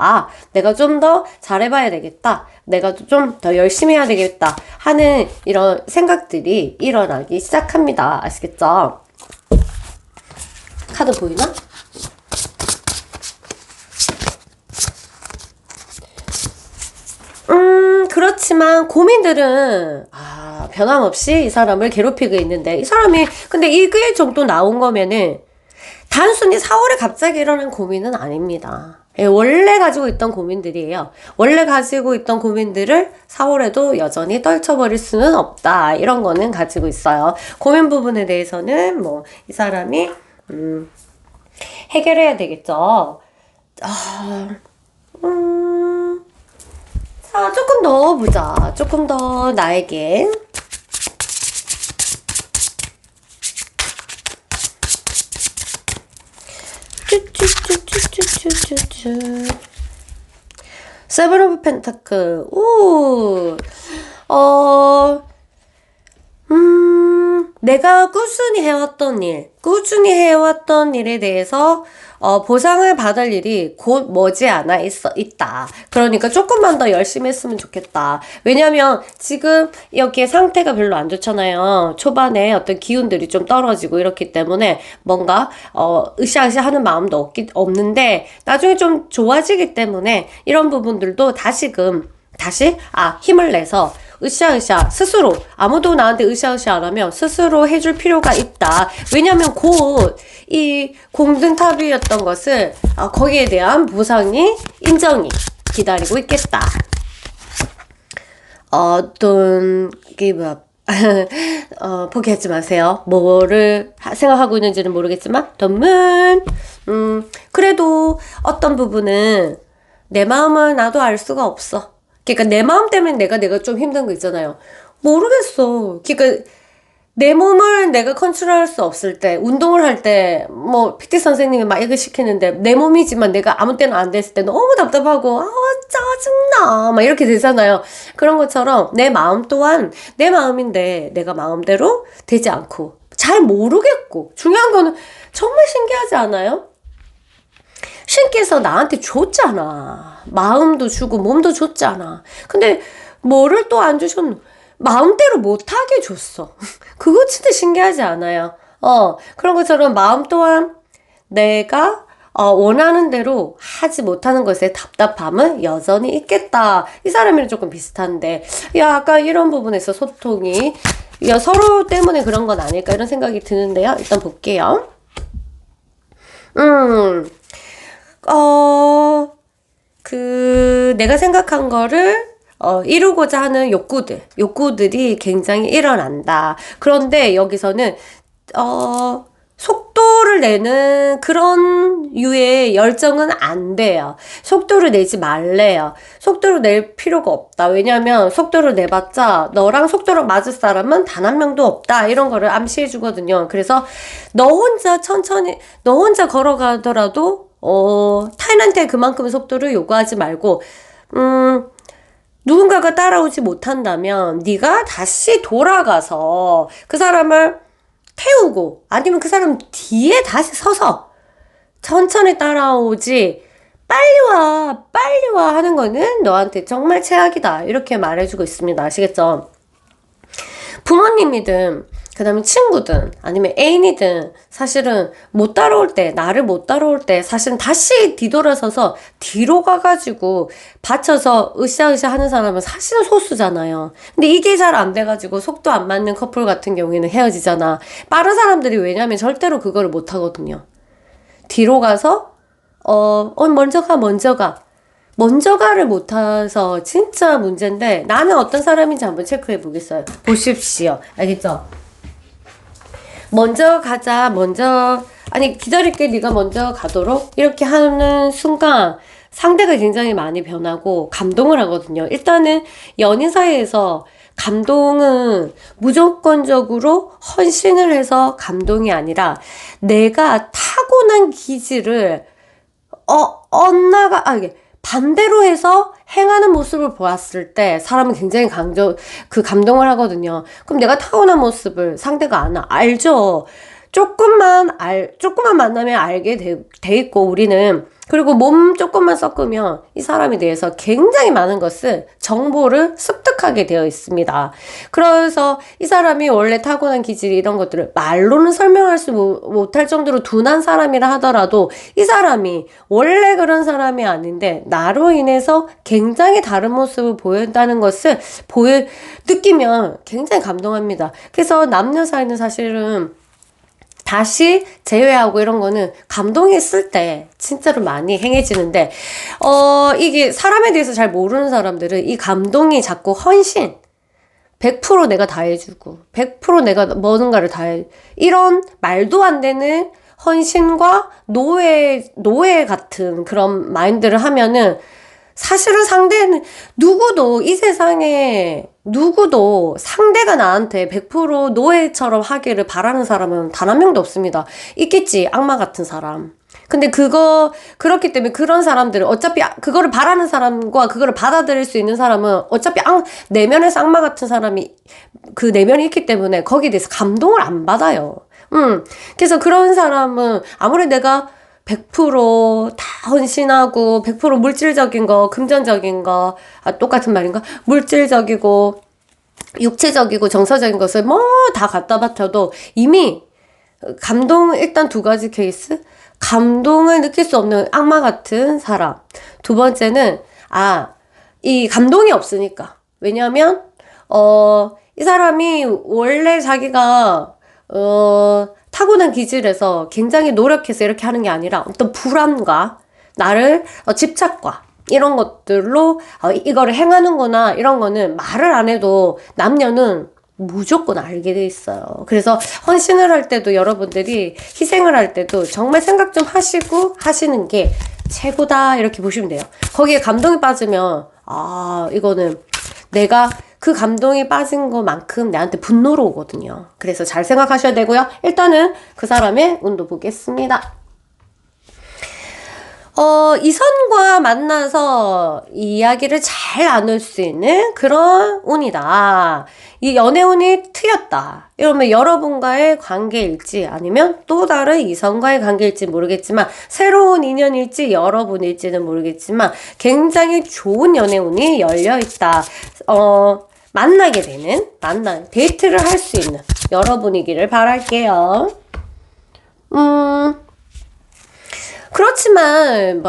Speaker 1: 내가 좀 더 잘해봐야 되겠다. 내가 좀 더 열심히 해야 되겠다 하는 이런 생각들이 일어나기 시작합니다. 아시겠죠? 카드 보이나? 그렇지만 고민들은 변함없이 이 사람을 괴롭히고 있는데 이 사람이 근데 이게 정도 나온 거면은 단순히 4월에 갑자기 일어난 고민은 아닙니다. 원래 가지고 있던 고민들이에요. 원래 가지고 있던 고민들을 4월에도 여전히 떨쳐버릴 수는 없다. 이런 거는 가지고 있어요. 고민 부분에 대해서는 뭐 이 사람이 해결해야 되겠죠. 자, 조금 더 보자. 조금 더 나에게 세븐 오브 펜타클. 내가 꾸준히 해왔던 일에 대해서 보상을 받을 일이 곧 머지않아 있다. 그러니까 조금만 더 열심히 했으면 좋겠다. 왜냐면 지금 여기에 상태가 별로 안 좋잖아요. 초반에 어떤 기운들이 좀 떨어지고 이렇기 때문에 뭔가 으쌰으쌰 하는 마음도 없는데 나중에 좀 좋아지기 때문에 이런 부분들도 다시 힘을 내서 으쌰으쌰 스스로 아무도 나한테 으쌰으쌰 안 하면 스스로 해줄 필요가 있다. 왜냐면 곧 이 공든탑이었던 것을 거기에 대한 보상이 인정이 기다리고 있겠다. Don't give up. 포기하지 마세요. 뭐를 생각하고 있는지는 모르겠지만 The moon. 그래도 어떤 부분은 내 마음을 나도 알 수가 없어. 그러니까 내 마음 때문에 내가 좀 힘든 거 있잖아요. 모르겠어. 그러니까 내 몸을 내가 컨트롤할 수 없을 때, 운동을 할 때, 뭐 PT 선생님이 막 이거 시키는데 내 몸이지만 내가 아무 때나 안 됐을 때 너무 답답하고 짜증나 막 이렇게 되잖아요. 그런 것처럼 내 마음 또한 내 마음인데 내가 마음대로 되지 않고 잘 모르겠고 중요한 거는 정말 신기하지 않아요? 신께서 나한테 줬잖아. 마음도 주고 몸도 줬잖아. 근데 뭐를 또 안 주셨노? 마음대로 못하게 줬어. 그거 진짜 신기하지 않아요? 그런 것처럼 마음 또한 내가 원하는 대로 하지 못하는 것에 답답함은 여전히 있겠다. 이 사람이랑 조금 비슷한데 약간 이런 부분에서 소통이 서로 때문에 그런 건 아닐까 이런 생각이 드는데요. 일단 볼게요. 내가 생각한 거를 이루고자 하는 욕구들이 굉장히 일어난다. 그런데 여기서는 속도를 속도를 내는 그런 유의 열정은 안 돼요. 속도를 내지 말래요. 속도를 낼 필요가 없다. 왜냐면 속도를 내봤자 너랑 속도를 맞을 사람은 단 한 명도 없다. 이런 거를 암시해 주거든요. 그래서 너 혼자 천천히, 너 혼자 걸어가더라도 타인한테 그만큼의 속도를 요구하지 말고, 누군가가 따라오지 못한다면 네가 다시 돌아가서 그 사람을 태우고 아니면 그 사람 뒤에 다시 서서 천천히 따라오지 빨리 와 하는 거는 너한테 정말 최악이다. 이렇게 말해주고 있습니다. 아시겠죠? 부모님이든 그 다음에 친구든 아니면 애인이든 사실은 못 따라올 때, 나를 못 따라올 때 사실은 다시 뒤돌아서서 뒤로 가가지고 받쳐서 으쌰으쌰 하는 사람은 사실은 소수잖아요. 근데 이게 잘 안 돼가지고 속도 안 맞는 커플 같은 경우에는 헤어지잖아. 빠른 사람들이 왜냐면 절대로 그거를 못 하거든요. 뒤로 가서 먼저 가를 못해서 진짜 문제인데 나는 어떤 사람인지 한번 체크해 보겠어요. 보십시오. 알겠죠? 먼저 가자, 아니, 기다릴게, 네가 먼저 가도록 이렇게 하는 순간 상대가 굉장히 많이 변하고 감동을 하거든요. 일단은 연인 사이에서 감동은 무조건적으로 헌신을 해서 감동이 아니라 내가 타고난 기질을 이게 반대로 해서 행하는 모습을 보았을 때 사람은 굉장히 감동을 하거든요. 그럼 내가 타고난 모습을 상대가 알죠. 조금만 만나면 알게 돼 있고 우리는 그리고 몸 조금만 섞으면 이 사람에 대해서 굉장히 많은 것을 정보를 습득하게 되어 있습니다. 그래서 이 사람이 원래 타고난 기질이 이런 것들을 말로는 설명할 수 못할 정도로 둔한 사람이라 하더라도 이 사람이 원래 그런 사람이 아닌데 나로 인해서 굉장히 다른 모습을 보인다는 것을 느끼면 굉장히 감동합니다. 그래서 남녀 사이는 사실은 다시 재회하고 이런 거는 감동이 있을 때 진짜로 많이 행해지는데 이게 사람에 대해서 잘 모르는 사람들은 이 감동이 자꾸 헌신 100% 내가 다 해주고 100% 내가 뭔가를 다 해 이런 말도 안 되는 헌신과 노예 같은 그런 마인드를 하면은 사실은 상대는 이 세상에 누구도 상대가 나한테 100% 노예처럼 하기를 바라는 사람은 단 한 명도 없습니다. 있겠지, 악마 같은 사람. 근데 그렇기 때문에 그런 사람들은 어차피 그거를 바라는 사람과 그거를 받아들일 수 있는 사람은 어차피 내면에서 악마 같은 사람이 그 내면이 있기 때문에 거기에 대해서 감동을 안 받아요. 그래서 그런 사람은 아무리 내가 100%다 헌신하고 100% 물질적인 거, 금전적인 거, 똑같은 말인가? 물질적이고 육체적이고 정서적인 것을 다 갖다 바쳐도 이미 일단 두 가지 케이스. 감동을 느낄 수 없는 악마 같은 사람. 두 번째는 이 감동이 없으니까. 왜냐면 이 사람이 원래 자기가 타고난 기질에서 굉장히 노력해서 이렇게 하는 게 아니라 어떤 불안과 나를 집착과 이런 것들로 이거를 행하는구나 이런 거는 말을 안 해도 남녀는 무조건 알게 돼 있어요. 그래서 헌신을 할 때도 여러분들이 희생을 할 때도 정말 생각 좀 하시고 하시는 게 최고다 이렇게 보시면 돼요. 거기에 감동이 빠지면 이거는 내가 그 감동이 빠진 것만큼 나한테 분노로 오거든요. 그래서 잘 생각하셔야 되고요. 일단은 그 사람의 운도 보겠습니다. 이성과 만나서 이야기를 잘 나눌 수 있는 그런 운이다. 이 연애운이 트였다. 이러면 여러분과의 관계일지 아니면 또 다른 이성과의 관계일지 모르겠지만 새로운 인연일지 여러분일지는 모르겠지만 굉장히 좋은 연애운이 열려있다. 만나게 되는, 데이트를 할 수 있는 여러분이기를 바랄게요. 그렇지만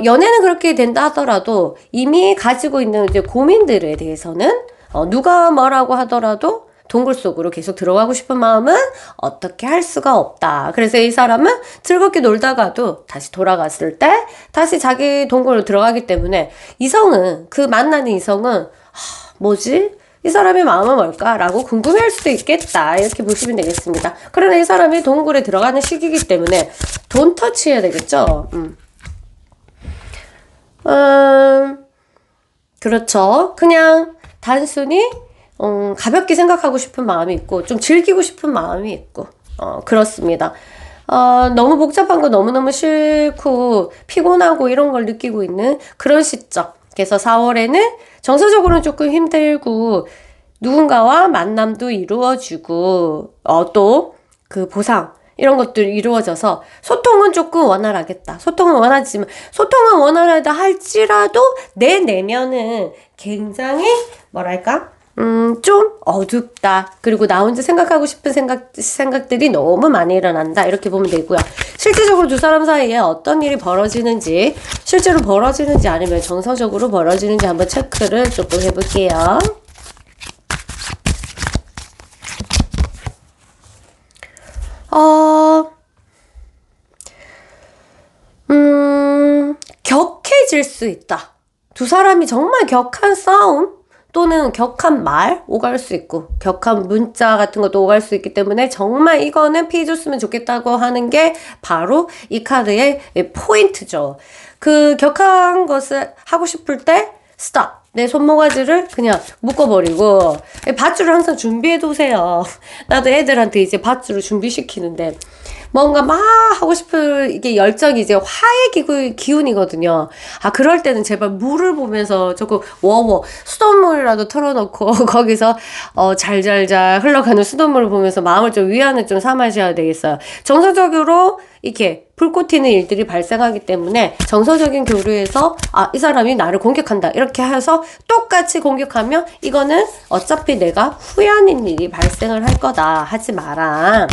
Speaker 1: 연애는 그렇게 된다 하더라도 이미 가지고 있는 이제 고민들에 대해서는 누가 뭐라고 하더라도 동굴 속으로 계속 들어가고 싶은 마음은 어떻게 할 수가 없다. 그래서 이 사람은 즐겁게 놀다가도 다시 돌아갔을 때 다시 자기 동굴로 들어가기 때문에 만나는 이성은 뭐지? 이 사람의 마음은 뭘까라고 궁금해할 수도 있겠다. 이렇게 보시면 되겠습니다. 그러나 이 사람이 동굴에 들어가는 시기이기 때문에 돈 터치해야 되겠죠. 그렇죠. 그냥 단순히 가볍게 생각하고 싶은 마음이 있고 좀 즐기고 싶은 마음이 있고 그렇습니다. 너무 복잡한 거 너무너무 싫고 피곤하고 이런 걸 느끼고 있는 그런 시점. 그래서 4월에는 정서적으로는 조금 힘들고 누군가와 만남도 이루어지고 또 그 보상 이런 것들이 이루어져서 소통은 조금 원활하겠다. 소통은 원하지만 소통은 원활하다 할지라도 내 내면은 굉장히 뭐랄까 좀 어둡다. 그리고 나 혼자 생각하고 싶은 생각들이 너무 많이 일어난다. 이렇게 보면 되고요. 실질적으로 두 사람 사이에 어떤 일이 벌어지는지, 실제로 벌어지는지 아니면 정서적으로 벌어지는지 한번 체크를 조금 해볼게요. 격해질 수 있다. 두 사람이 정말 격한 싸움 또는 격한 말 오갈 수 있고 격한 문자 같은 것도 오갈 수 있기 때문에 정말 이거는 피해줬으면 좋겠다고 하는 게 바로 이 카드의 포인트죠. 그 격한 것을 하고 싶을 때 스탑. 내 손모가지를 그냥 묶어버리고 밧줄을 항상 준비해 두세요. 나도 애들한테 이제 밧줄을 준비시키는데 뭔가 막 하고 싶은 이게 열정이 이제 화의 기운이거든요. 그럴 때는 제발 물을 보면서 조금 수돗물이라도 틀어놓고 거기서 잘잘잘 흘러가는 수돗물을 보면서 마음을 좀 위안을 좀 삼으셔야 되겠어요. 정서적으로 이렇게 불꽃 튀는 일들이 발생하기 때문에 정서적인 교류에서 이 사람이 나를 공격한다 이렇게 해서 똑같이 공격하면 이거는 어차피 내가 후회하는 일이 발생을 할 거다. 하지 마라.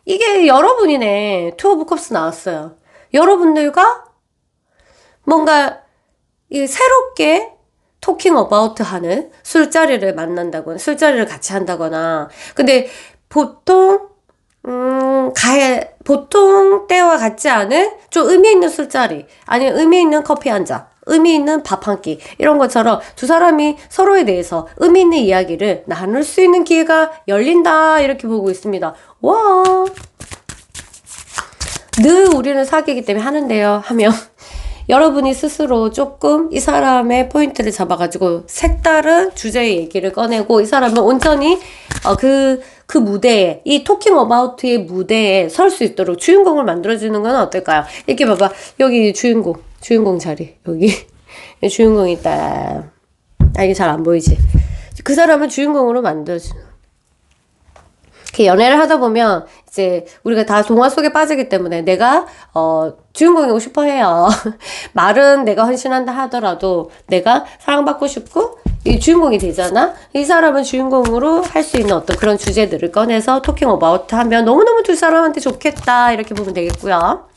Speaker 1: 이게 여러분이네. 투 오브 컵스 나왔어요. 여러분들과 뭔가 새롭게 토킹 어바우트 하는 술자리를 만난다거나 술자리를 같이 한다거나 근데 보통 보통 때와 같지 않은 좀 의미 있는 술자리 아니면 의미 있는 커피 한 잔 의미 있는 밥 한 끼 이런 것처럼 두 사람이 서로에 대해서 의미 있는 이야기를 나눌 수 있는 기회가 열린다 이렇게 보고 있습니다. 와, 늘 우리는 사귀기 때문에 하는데요 하면 여러분이 스스로 조금 이 사람의 포인트를 잡아가지고 색다른 주제의 얘기를 꺼내고 이 사람은 온전히 그 무대에 이 토킹 어바우트의 무대에 설 수 있도록 주인공을 만들어주는 건 어떨까요? 이렇게 봐봐. 여기 주인공 자리 여기 주인공이 있다. 이게 잘 안 보이지? 그 사람을 주인공으로 만들어주는 연애를 하다 보면 이제 우리가 다 동화 속에 빠지기 때문에 내가 주인공이고 싶어 해요. 말은 내가 헌신한다 하더라도 내가 사랑받고 싶고 이 주인공이 되잖아. 이 사람은 주인공으로 할 수 있는 어떤 그런 주제들을 꺼내서 토킹 어바우트 하면 너무너무 두 사람한테 좋겠다 이렇게 보면 되겠고요.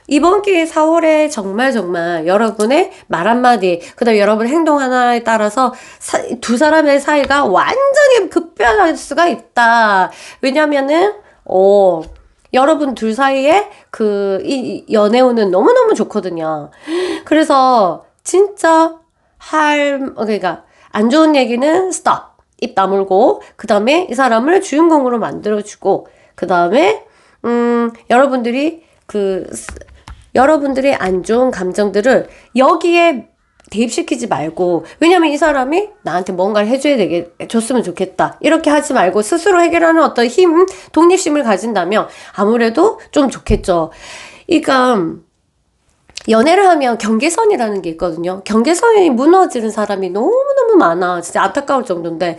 Speaker 1: 이번 기회 4월에 정말 여러분의 말 한마디 그다음에 여러분의 행동 하나에 따라서 두 사람의 사이가 완전히 급변할 수가 있다. 왜냐면은 여러분 둘 사이에 이 연애운은 너무너무 좋거든요. 그래서 진짜 그러니까 안 좋은 얘기는 스톱 입 다물고 그 다음에 이 사람을 주인공으로 만들어주고 그 다음에 여러분들이 안 좋은 감정들을 여기에 대입시키지 말고 왜냐면 이 사람이 나한테 뭔가를 줬으면 좋겠다 이렇게 하지 말고 스스로 해결하는 어떤 독립심을 가진다면 아무래도 좀 좋겠죠. 그러니까 연애를 하면 경계선이라는 게 있거든요. 경계선이 무너지는 사람이 너무너무 많아. 진짜 안타까울 정도인데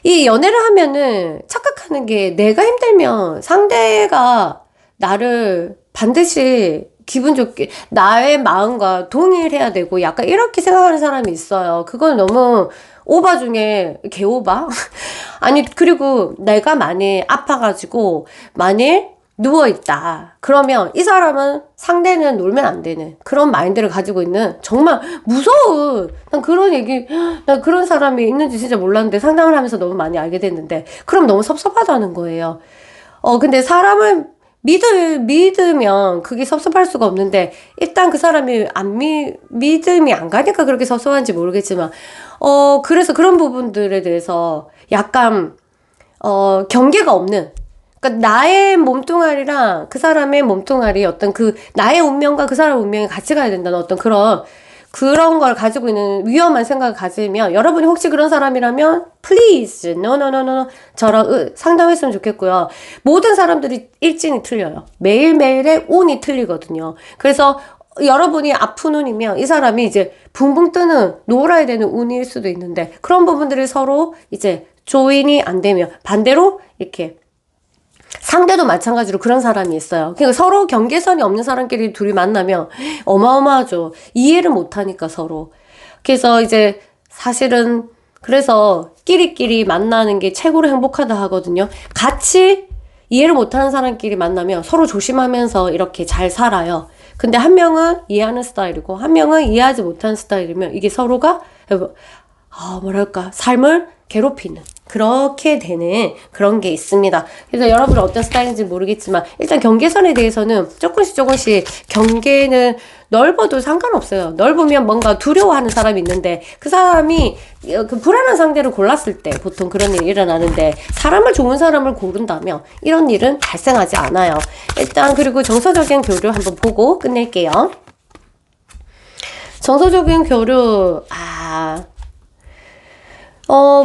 Speaker 1: 이 연애를 하면은 착각하는 게 내가 힘들면 상대가 나를 반드시 기분 좋게 나의 마음과 동일해야 되고 약간 이렇게 생각하는 사람이 있어요. 그건 너무 오바 중에 개오바? 아니 그리고 내가 만일 아파가지고 만일 누워있다. 그러면 이 사람은 상대는 놀면 안 되는 그런 마인드를 가지고 있는 정말 무서운 난 그런 사람이 있는지 진짜 몰랐는데 상담을 하면서 너무 많이 알게 됐는데 그럼 너무 섭섭하다는 거예요. 근데 사람을 믿으면 그게 섭섭할 수가 없는데, 일단 그 사람이 믿음이 안 가니까 그렇게 섭섭한지 모르겠지만, 그래서 그런 부분들에 대해서 약간, 경계가 없는, 그러니까 나의 몸뚱아리랑 그 사람의 몸뚱아리 어떤 나의 운명과 그 사람의 운명이 같이 가야 된다는 어떤 그런 걸 가지고 있는 위험한 생각을 가지면, 여러분이 혹시 그런 사람이라면 please no no no no 저랑 상담했으면 좋겠고요. 모든 사람들이 일진이 틀려요. 매일매일의 운이 틀리거든요. 그래서 여러분이 아픈 운이면 이 사람이 이제 붕붕 뜨는 놀아야 되는 운일 수도 있는데, 그런 부분들이 서로 이제 조인이 안 되면 반대로 이렇게 상대도 마찬가지로 그런 사람이 있어요. 그러니까 서로 경계선이 없는 사람끼리 둘이 만나면 어마어마하죠. 이해를 못하니까 서로. 그래서 이제 사실은 그래서 끼리끼리 만나는 게 최고로 행복하다 하거든요. 같이 이해를 못하는 사람끼리 만나면 서로 조심하면서 이렇게 잘 살아요. 근데 한 명은 이해하는 스타일이고 한 명은 이해하지 못하는 스타일이면 이게 서로가 뭐랄까 삶을 괴롭히는 그렇게 되는 그런 게 있습니다. 그래서 여러분은 어떤 스타일인지 모르겠지만 일단 경계선에 대해서는 조금씩 경계는 넓어도 상관없어요. 넓으면 뭔가 두려워하는 사람이 있는데 그 사람이 그 불안한 상대를 골랐을 때 보통 그런 일이 일어나는데, 사람을 좋은 사람을 고른다면 이런 일은 발생하지 않아요. 일단 그리고 정서적인 교류 한번 보고 끝낼게요. 정서적인 교류,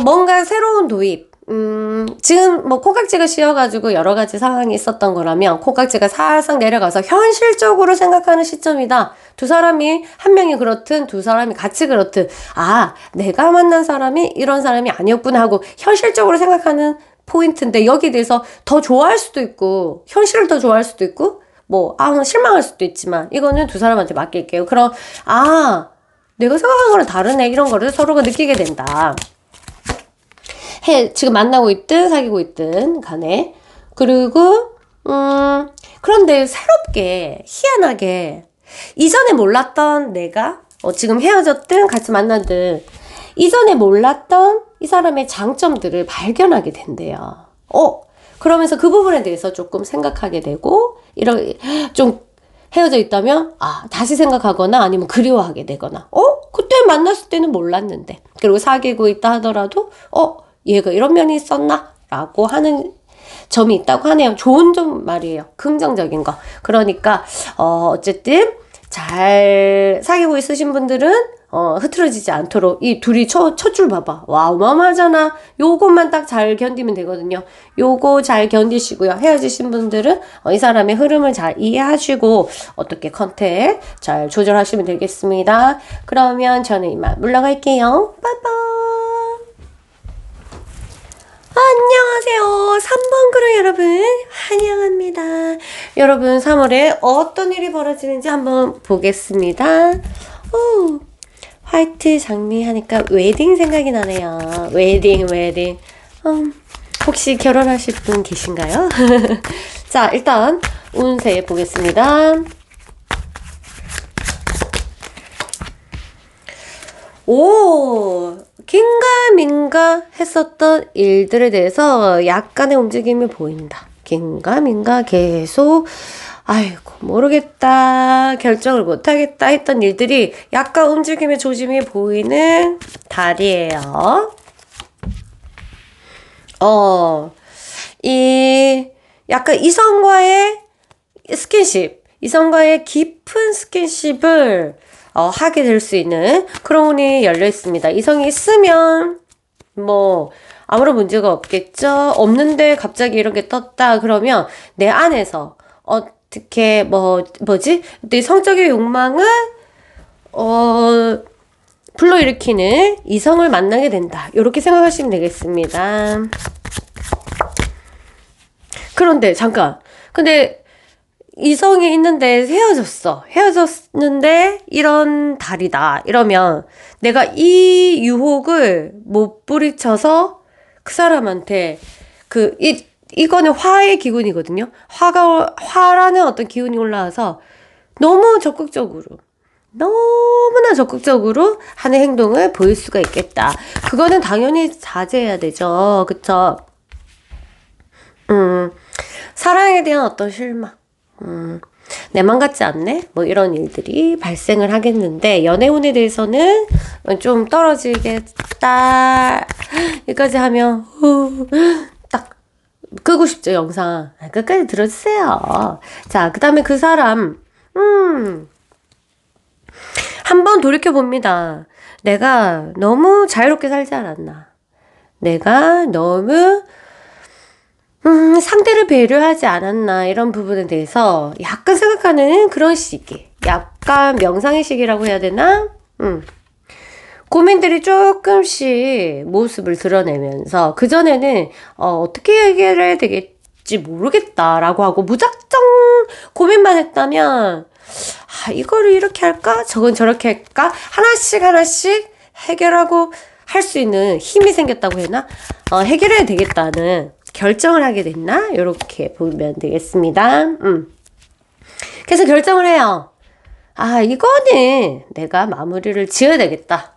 Speaker 1: 뭔가 새로운 도입. 지금 뭐 콩깍지가 씌어가지고 여러 가지 상황이 있었던 거라면 콩깍지가 살짝 내려가서 현실적으로 생각하는 시점이다. 두 사람이, 한 명이 그렇든 두 사람이 같이 그렇든, 내가 만난 사람이 이런 사람이 아니었구나 하고 현실적으로 생각하는 포인트인데, 여기에 대해서 더 좋아할 수도 있고, 현실을 더 좋아할 수도 있고, 실망할 수도 있지만, 이거는 두 사람한테 맡길게요. 그럼, 내가 생각한 거랑 다르네. 이런 거를 서로가 느끼게 된다. 지금 만나고 있든 사귀고 있든 간에. 그리고 그런데 새롭게 희한하게 이전에 몰랐던 내가 지금 헤어졌든 같이 만나든 이전에 몰랐던 이 사람의 장점들을 발견하게 된대요. 그러면서 그 부분에 대해서 조금 생각하게 되고, 좀 헤어져 있다면 다시 생각하거나 아니면 그리워하게 되거나, 그때 만났을 때는 몰랐는데, 그리고 사귀고 있다 하더라도 얘가 이런 면이 있었나? 라고 하는 점이 있다고 하네요. 좋은 점 말이에요. 긍정적인 거. 그러니까 어쨌든 잘 사귀고 있으신 분들은 흐트러지지 않도록 이 둘이 첫 줄 봐봐. 와, 어마어마하잖아. 요것만 딱 잘 견디면 되거든요. 요거 잘 견디시고요. 헤어지신 분들은 이 사람의 흐름을 잘 이해하시고 어떻게 컨택 잘 조절하시면 되겠습니다. 그러면 저는 이만 물러갈게요. 빠이빠이. 안녕하세요. 3번 그룹 여러분 환영합니다. 여러분 3월에 어떤 일이 벌어지는지 한번 보겠습니다. 화이트 장미 하니까 웨딩 생각이 나네요. 웨딩. 혹시 결혼하실 분 계신가요? 자, 일단 운세 보겠습니다. 긴가민가 했었던 일들에 대해서 약간의 움직임이 보인다. 긴가민가 계속 모르겠다, 결정을 못하겠다 했던 일들이 약간 움직임의 조짐이 보이는 달이에요. 약간 이성과의 스킨십, 이성과의 깊은 스킨십을 하게 될 수 있는 그런 운이 열려 있습니다. 이성이 있으면 아무런 문제가 없겠죠. 없는데 갑자기 이런 게 떴다 그러면 내 안에서 어떻게 내 성적인 욕망을 불러일으키는 이성을 만나게 된다. 이렇게 생각하시면 되겠습니다. 그런데 잠깐, 근데 이성이 있는데 헤어졌는데 이런 달이다 이러면 내가 이 유혹을 못 부리쳐서 그 사람한테 이거는 화의 기운이거든요. 화라는 어떤 기운이 올라와서 너무나 적극적으로 하는 행동을 보일 수가 있겠다. 그거는 당연히 자제해야 되죠. 그쵸? 사랑에 대한 어떤 실망. 내 맘 같지 않네? 뭐 이런 일들이 발생을 하겠는데, 연애운에 대해서는 좀 떨어지겠다. 여기까지 하면, 딱 끄고 싶죠, 영상. 끝까지 들어주세요. 자, 그 다음에 그 사람, 한번 돌이켜봅니다. 내가 너무 자유롭게 살지 않았나. 내가 너무 상대를 배려하지 않았나 이런 부분에 대해서 약간 생각하는 그런 시기. 약간 명상의 시기라고 해야 되나? 고민들이 조금씩 모습을 드러내면서 그전에는 어떻게 해결해야 되겠지 모르겠다라고 하고 무작정 고민만 했다면 이거를 이렇게 할까? 저건 저렇게 할까? 하나씩 해결하고 할 수 있는 힘이 생겼다고 했나? 해결해야 되겠다는 결정을 하게 됐나? 이렇게 보면 되겠습니다. 그래서 결정을 해요. 이거는 내가 마무리를 지어야 되겠다.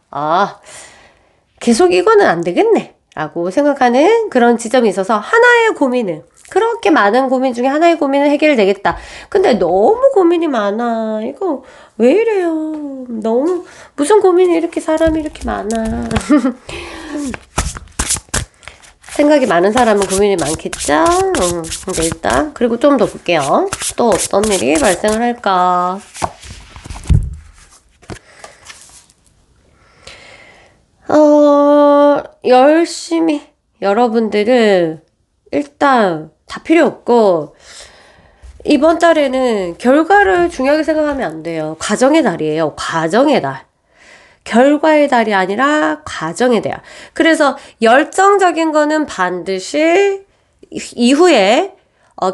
Speaker 1: 계속 이거는 안 되겠네. 라고 생각하는 그런 지점이 있어서 하나의 고민을, 그렇게 많은 고민 중에 하나의 고민은 해결되겠다. 근데 너무 고민이 많아. 이거 왜 이래요? 너무, 무슨 고민이 이렇게 사람이 이렇게 많아. 생각이 많은 사람은 고민이 많겠죠? 근데 일단, 그리고 좀 더 볼게요. 또 어떤 일이 발생을 할까? 열심히, 여러분들은 일단 다 필요 없고, 이번 달에는 결과를 중요하게 생각하면 안 돼요. 과정의 달이에요. 과정의 달. 결과의 달이 아니라 과정의 달. 그래서 열정적인 거는 반드시 이후에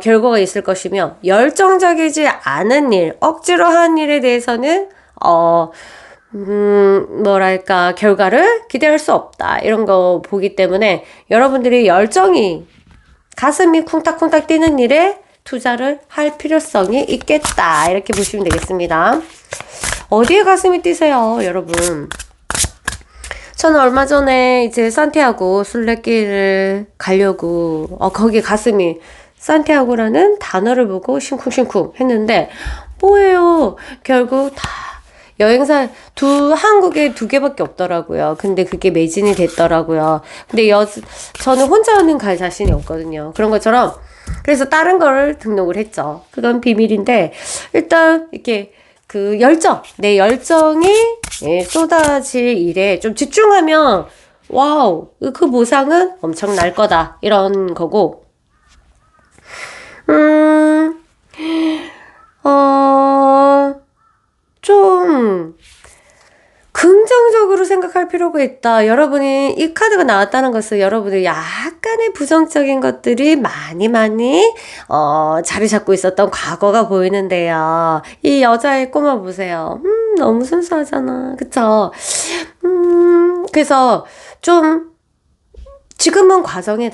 Speaker 1: 결과가 있을 것이며, 열정적이지 않은 일, 억지로 한 일에 대해서는 뭐랄까, 결과를 기대할 수 없다. 이런 거 보기 때문에 여러분들이 열정이, 가슴이 쿵딱쿵딱 뛰는 일에 투자를 할 필요성이 있겠다. 이렇게 보시면 되겠습니다. 어디에 가슴이 뛰세요, 여러분? 저는 얼마 전에 이제 산티아고 순례길을 가려고, 거기 가슴이, 산티아고라는 단어를 보고 싱쿵싱쿵 했는데, 뭐예요? 결국 다 여행사 한국에 2개밖에 없더라고요. 근데 그게 매진이 됐더라고요. 근데 저는 혼자는 갈 자신이 없거든요. 그런 것처럼. 그래서 다른 걸 등록을 했죠. 그건 비밀인데, 일단 이렇게 내 열정이 쏟아질 일에 좀 집중하면, 와우, 그 보상은 엄청날 거다. 이런 거고, 좀 긍정적으로 생각할 필요가 있다. 여러분이 이 카드가 나왔다는 것은 여러분들 약간의 부정적인 것들이 많이 자리 잡고 있었던 과거가 보이는데요. 이 여자의 꼬마 보세요. 너무 순수하잖아. 그쵸? 그래서 좀 지금은 가정의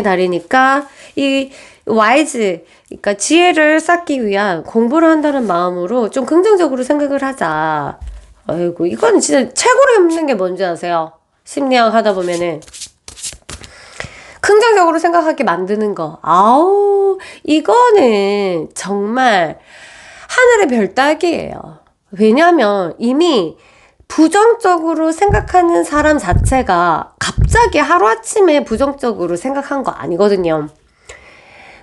Speaker 1: 달이니까 이 와이즈, 그러니까 지혜를 쌓기 위한 공부를 한다는 마음으로 좀 긍정적으로 생각을 하자. 아이고, 이거는 진짜 최고로 힘든 게 뭔지 아세요? 심리학 하다 보면은 긍정적으로 생각하게 만드는 거. 이거는 정말 하늘의 별 따기예요. 왜냐면 이미 부정적으로 생각하는 사람 자체가 갑자기 하루아침에 부정적으로 생각한 거 아니거든요.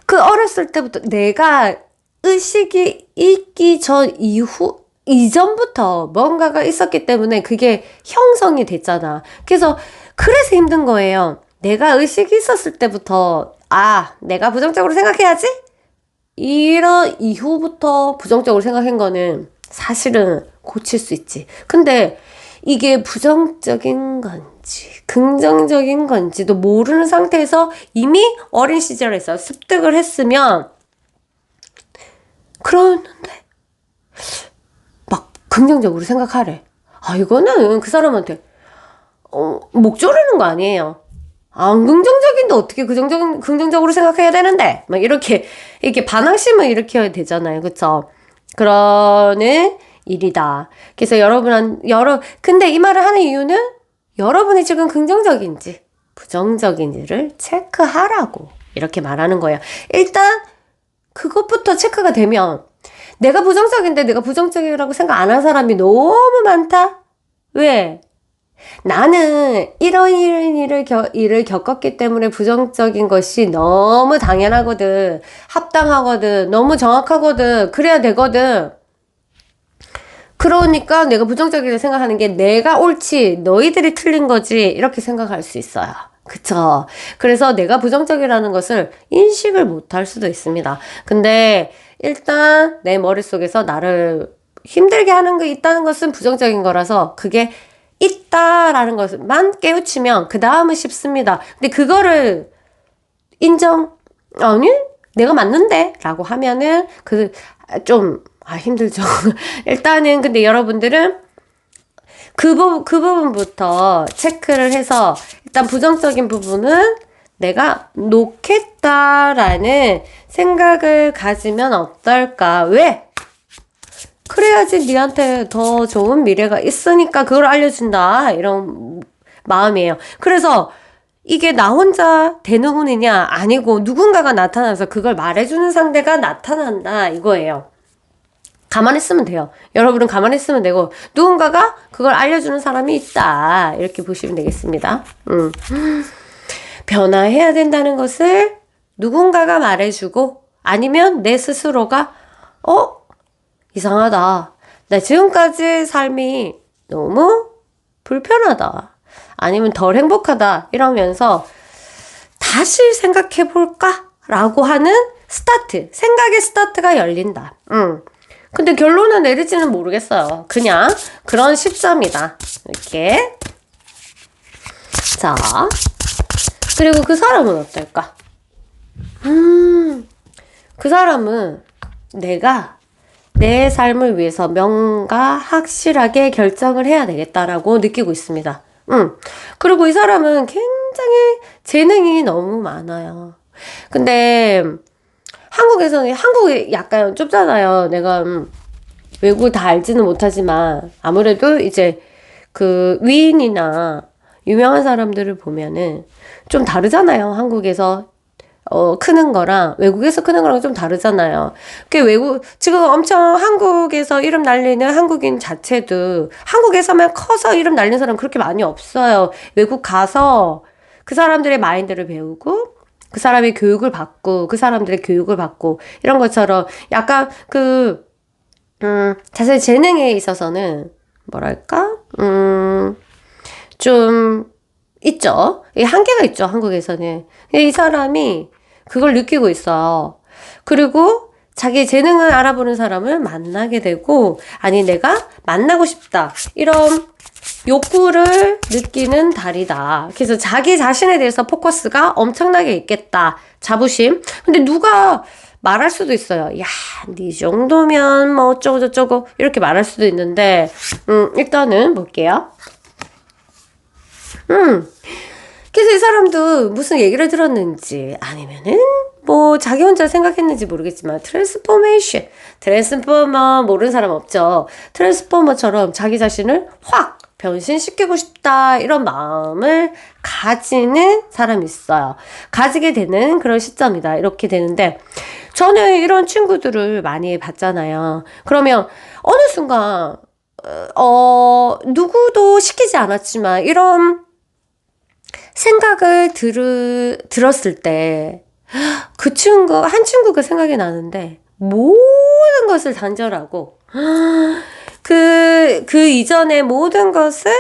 Speaker 1: 그 어렸을 때부터 내가 의식이 있기 이전부터 뭔가가 있었기 때문에 그게 형성이 됐잖아. 그래서 힘든 거예요. 내가 의식이 있었을 때부터 내가 부정적으로 생각해야지? 이런 이후부터 부정적으로 생각한 거는 사실은 고칠 수 있지. 근데 이게 부정적인 건지 긍정적인 건지도 모르는 상태에서 이미 어린 시절에서 습득을 했으면, 그러는데 막 긍정적으로 생각하래. 이거는 그 사람한테 목 조르는 거 아니에요. 안 긍정적인데 어떻게 긍정적으로 생각해야 되는데 막 이렇게 반항심을 일으켜야 되잖아요. 그쵸? 그러는 일이다. 그래서 근데 이 말을 하는 이유는 여러분이 지금 긍정적인지 부정적인지를 체크하라고 이렇게 말하는 거예요. 일단 그것부터 체크가 되면 내가 부정적인데 내가 부정적이라고 생각 안 한 사람이 너무 많다? 왜? 나는 이런 일을 겪었기 때문에 부정적인 것이 너무 당연하거든. 합당하거든. 너무 정확하거든. 그래야 되거든. 그러니까 내가 부정적이라고 생각하는 게 내가 옳지, 너희들이 틀린 거지, 이렇게 생각할 수 있어요. 그쵸? 그래서 내가 부정적이라는 것을 인식을 못 할 수도 있습니다. 근데 일단 내 머릿속에서 나를 힘들게 하는 게 있다는 것은 부정적인 거라서 그게 있다라는 것만 깨우치면 그 다음은 쉽습니다. 근데 그거를 아니? 내가 맞는데? 라고 하면은 힘들죠. 일단은 근데 여러분들은 그 부분부터 체크를 해서 일단 부정적인 부분은 내가 놓겠다라는 생각을 가지면 어떨까? 왜? 그래야지 니한테 더 좋은 미래가 있으니까 그걸 알려준다. 이런 마음이에요. 그래서 이게 나 혼자 되는 운이냐? 아니고 누군가가 나타나서 그걸 말해주는 상대가 나타난다. 이거예요. 가만히 있으면 돼요. 여러분은 가만히 있으면 되고 누군가가 그걸 알려주는 사람이 있다. 이렇게 보시면 되겠습니다. 변화해야 된다는 것을 누군가가 말해주고 아니면 내 스스로가 이상하다. 나 지금까지 삶이 너무 불편하다. 아니면 덜 행복하다. 이러면서 다시 생각해볼까? 라고 하는 생각의 스타트가 열린다. 근데 결론은 내릴지는 모르겠어요. 그냥 그런 시점이다. 이렇게. 자, 그리고 그 사람은 어떨까? 그 사람은 내가 내 삶을 위해서 확실하게 결정을 해야 되겠다라고 느끼고 있습니다. 그리고 이 사람은 굉장히 재능이 너무 많아요. 근데 한국이 약간 좁잖아요. 내가 외국 다 알지는 못하지만 아무래도 이제 그 위인이나 유명한 사람들을 보면은 좀 다르잖아요. 한국에서 크는 거랑 외국에서 크는 거랑 좀 다르잖아요. 지금 엄청 한국에서 이름 날리는 한국인 자체도 한국에서만 커서 이름 날리는 사람 그렇게 많이 없어요. 외국 가서 그 사람들의 마인드를 배우고 그 사람의 교육을 받고 그 사람들의 교육을 받고 이런 것처럼 약간 자세히 재능에 있어서는 뭐랄까 좀 있죠. 한계가 있죠. 한국에서는. 이 사람이 그걸 느끼고 있어요. 그리고 자기 재능을 알아보는 사람을 만나게 되고 아니 내가 만나고 싶다. 이런 욕구를 느끼는 달이다. 그래서 자기 자신에 대해서 포커스가 엄청나게 있겠다. 자부심. 근데 누가 말할 수도 있어요. 야, 네 정도면 뭐 어쩌고 저쩌고 이렇게 말할 수도 있는데 일단은 볼게요. 그래서 이 사람도 무슨 얘기를 들었는지 아니면은 뭐 자기 혼자 생각했는지 모르겠지만 트랜스포머 모르는 사람 없죠. 트랜스포머처럼 자기 자신을 확 변신시키고 싶다 이런 마음을 가지는 사람이 있어요. 가지게 되는 그런 시점이다. 이렇게 되는데 저는 이런 친구들을 많이 봤잖아요. 그러면 어느 순간 누구도 시키지 않았지만 이런 생각을 들었을 때 한 친구가 생각이 나는데 모든 것을 단절하고 그 이전의 모든 것을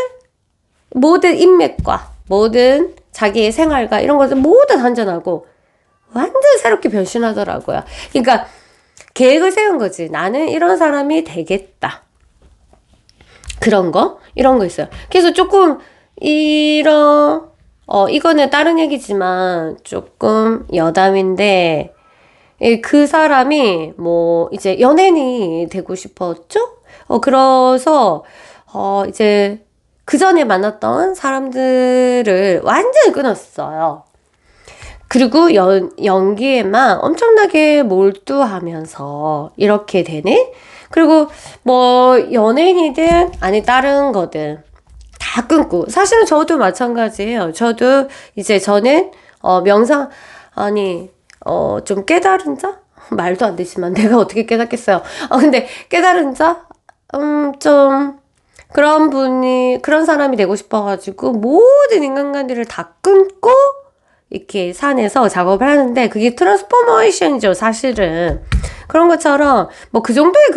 Speaker 1: 모든 인맥과 모든 자기의 생활과 이런 것을 모두 단절하고 완전 새롭게 변신하더라고요. 그러니까 계획을 세운 거지. 나는 이런 사람이 되겠다. 이런 거 있어요. 그래서 조금 이거는 다른 얘기지만 조금 여담인데 그 사람이 뭐 이제 연예인이 되고 싶었죠? 그래서 이제 그 전에 만났던 사람들을 완전히 끊었어요. 그리고 연기에만 엄청나게 몰두하면서 이렇게 되네? 그리고 뭐 연예인이든 아니 다른 거든 다 끊고 사실은 저도 마찬가지예요. 저는 아니, 좀 깨달은 자? 말도 안 되지만 내가 어떻게 깨닫겠어요. 근데 깨달은 자? 좀 그런 분이, 그런 사람이 되고 싶어가지고 모든 인간관계를 다 끊고 이렇게 산에서 작업을 하는데 그게 트랜스포메이션이죠, 사실은. 그런 것처럼 뭐 그 정도의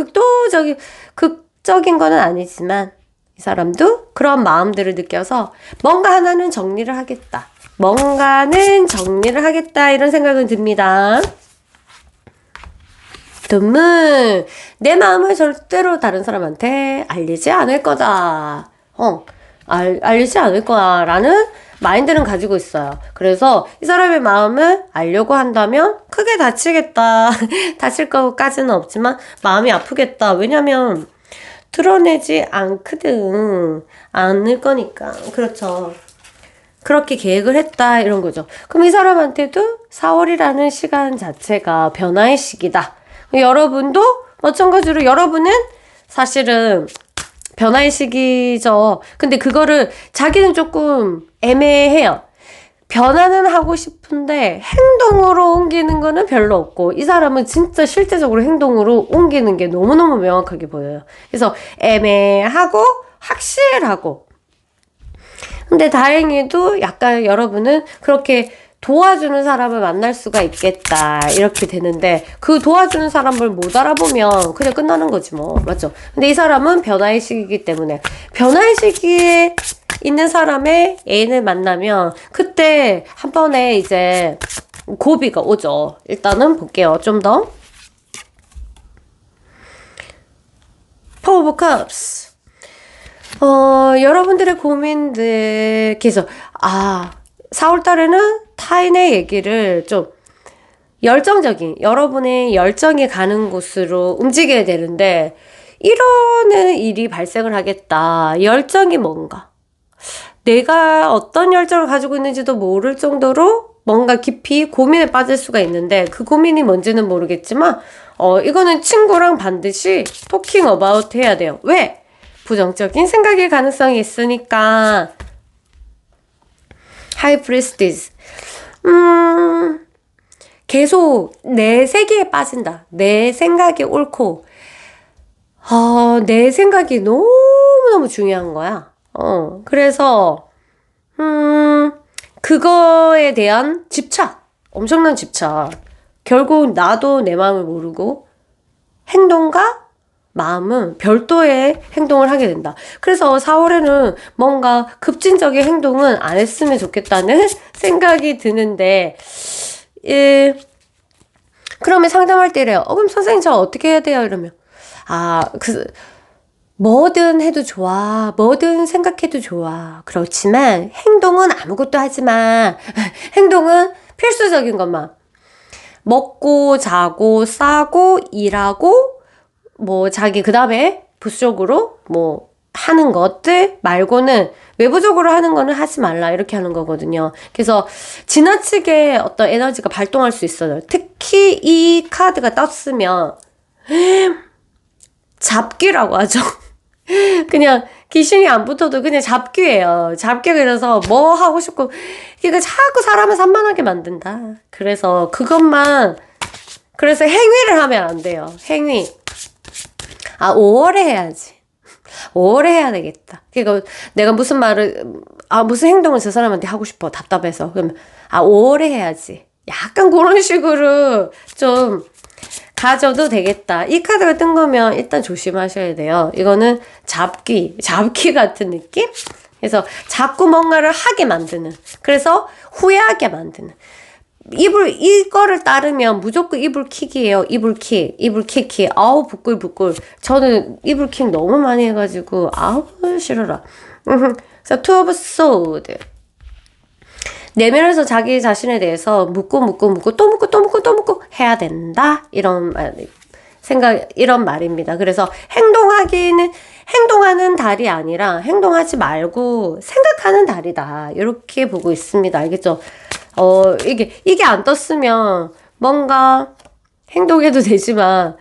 Speaker 1: 극적인 거는 아니지만 이 사람도 그런 마음들을 느껴서 뭔가 하나는 정리를 하겠다. 뭔가는 정리를 하겠다 이런 생각은 듭니다. 듬은 내 마음을 절대로 다른 사람한테 알리지 않을 거다. 알리지 않을 거야 라는 마인드는 가지고 있어요. 그래서 이 사람의 마음을 알려고 한다면 크게 다치겠다. 다칠 것까지는 없지만 마음이 아프겠다. 왜냐면 드러내지 않을 거니까. 그렇죠. 그렇게 계획을 했다 이런 거죠. 그럼 이 사람한테도 4월이라는 시간 자체가 변화의 시기다. 여러분도 마찬가지로 여러분은 사실은 변화의 시기죠. 근데 그거를 자기는 조금 애매해요. 변화는 하고 싶은데 행동으로 옮기는 거는 별로 없고 이 사람은 진짜 실제적으로 행동으로 옮기는 게 너무너무 명확하게 보여요. 그래서 애매하고 확실하고, 근데 다행히도 약간 여러분은 그렇게 도와주는 사람을 만날 수가 있겠다 이렇게 되는데 그 도와주는 사람을 못 알아보면 그냥 끝나는 거지 뭐. 맞죠? 근데 이 사람은 변화의 시기이기 때문에 변화의 시기에 있는 사람의 애인을 만나면 그때 한 번에 이제 고비가 오죠. 일단은 볼게요. 좀 더. Four of Cups. 여러분들의 고민들께서 4월 달에는 타인의 얘기를 좀 여러분의 열정이 가는 곳으로 움직여야 되는데 이러는 일이 발생을 하겠다. 열정이 뭔가? 내가 어떤 열정을 가지고 있는지도 모를 정도로 뭔가 깊이 고민에 빠질 수가 있는데 그 고민이 뭔지는 모르겠지만 이거는 친구랑 반드시 토킹 어바웃 해야 돼요. 왜? 부정적인 생각일 가능성이 있으니까. High Priestess. 계속 내 세계에 빠진다. 내 생각이 옳고, 내 생각이 너무너무 중요한 거야. 그래서, 그거에 대한 집착. 엄청난 집착. 결국 나도 내 마음을 모르고, 행동과 마음은 별도의 행동을 하게 된다. 그래서 4월에는 뭔가 급진적인 행동은 안 했으면 좋겠다는 생각이 드는데, 그러면 상담할 때 이래요. 그럼 선생님 저 어떻게 해야 돼요? 이러면 뭐든 해도 좋아. 뭐든 생각해도 좋아. 그렇지만 행동은 아무것도 하지 마. 행동은 필수적인 것만. 먹고 자고 싸고 일하고 자기 그 다음에 부수적으로 하는 것들 말고는 외부적으로 하는 거는 하지 말라 이렇게 하는 거거든요. 그래서 지나치게 어떤 에너지가 발동할 수 있어요. 특히 이 카드가 떴으면 잡기라고 하죠. 그냥 귀신이 안 붙어도 그냥 잡기예요. 잡기. 그래서 뭐 하고 싶고 이거 자꾸 사람을 산만하게 만든다. 그래서 그래서 행위를 하면 안 돼요. 행위. 5월에 해야지. 5월에 해야 되겠다. 그러니까 내가 무슨 행동을 저 사람한테 하고 싶어. 답답해서. 그러면 5월에 해야지. 약간 그런 식으로 좀 가져도 되겠다. 이 카드가 뜬 거면 일단 조심하셔야 돼요. 이거는 잡기 같은 느낌? 그래서 자꾸 뭔가를 하게 만드는. 그래서 후회하게 만드는. 이거를 따르면 무조건 이불킥이에요. 이불킥. 아우, 부꿀. 저는 이불킥 너무 많이 해가지고, 아우, 싫어라. 그래서 Two of Swords. 내면에서 자기 자신에 대해서 묻고, 또 묻고 해야 된다. 이런 말입니다. 그래서 행동하는 달이 아니라 행동하지 말고 생각하는 달이다. 이렇게 보고 있습니다. 알겠죠? 이게 안 떴으면 뭔가 행동해도 되지만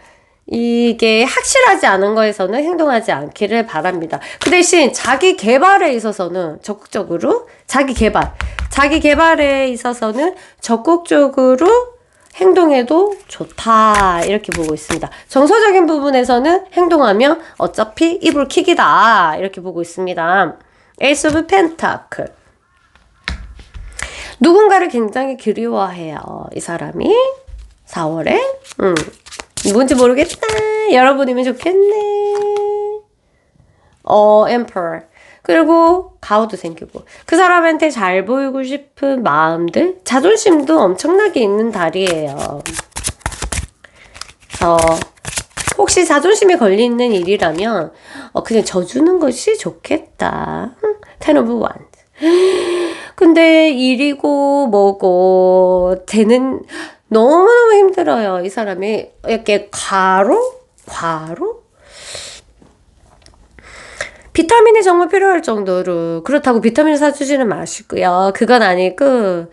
Speaker 1: 이게 확실하지 않은 거에서는 행동하지 않기를 바랍니다. 그 대신 자기 개발에 있어서는 적극적으로 자기 개발에 있어서는 적극적으로 행동해도 좋다 이렇게 보고 있습니다. 정서적인 부분에서는 행동하면 어차피 이불킥이다 이렇게 보고 있습니다. 에이스 오브 펜타클. 누군가를 굉장히 그리워해요. 이 사람이 4월에 누군지 모르겠다. 여러분이면 좋겠네. 엠퍼러. 그리고 가오도 생기고 그 사람한테 잘 보이고 싶은 마음들, 자존심도 엄청나게 있는 달이에요. 그래서 혹시 자존심에 걸리는 일이라면 그냥 져주는 것이 좋겠다. 텐 오브 완드. 근데 일이고 뭐고 되는 너무너무 힘들어요. 이 사람이 이렇게 과로? 비타민이 정말 필요할 정도로 그렇다고 비타민을 사주지는 마시고요. 그건 아니고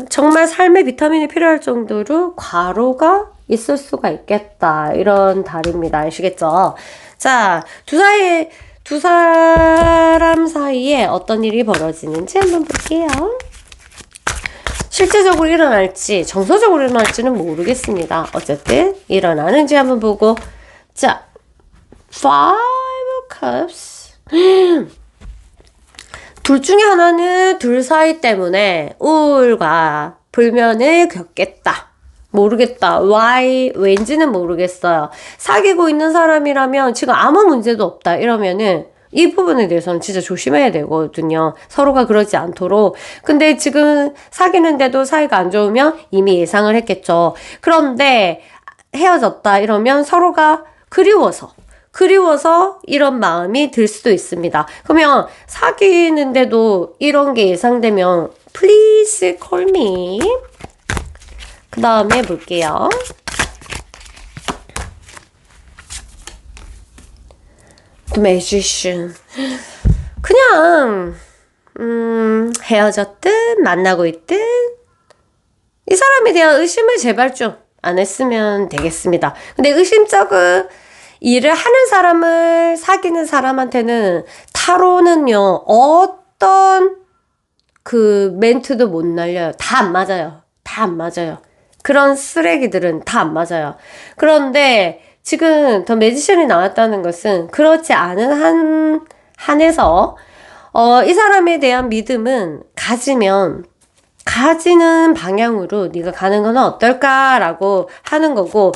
Speaker 1: 정말 삶에 비타민이 필요할 정도로 과로가 있을 수가 있겠다. 이런 달입니다. 아시겠죠? 자, 두 사람 사이에 어떤 일이 벌어지는지 한번 볼게요. 실제적으로 일어날지 정서적으로 일어날지는 모르겠습니다. 어쨌든 일어나는지 한번 보고 자, Five Cups. 둘 중에 하나는 둘 사이 때문에 우울과 불면을 겪겠다. 모르겠다. Why? 왠지는 모르겠어요. 사귀고 있는 사람이라면 지금 아무 문제도 없다. 이러면은 이 부분에 대해서는 진짜 조심해야 되거든요. 서로가 그러지 않도록. 근데 지금 사귀는데도 사이가 안 좋으면 이미 예상을 했겠죠. 그런데 헤어졌다 이러면 서로가 그리워서 이런 마음이 들 수도 있습니다. 그러면 사귀는데도 이런 게 예상되면 Please call me. 그 다음에 볼게요. The Magician. 그냥 헤어졌든 만나고 있든 이 사람에 대한 의심을 제발 좀 안 했으면 되겠습니다. 근데 의심쩍은 일을 하는 사람을 사귀는 사람한테는 타로는요 어떤 그 멘트도 못 날려요. 다 안 맞아요. 그런 쓰레기들은 다 안 맞아요. 그런데 지금 더 매지션이 나왔다는 것은 그렇지 않은 한에서 이 사람에 대한 믿음은 가지는 방향으로 네가 가는 건 어떨까라고 하는 거고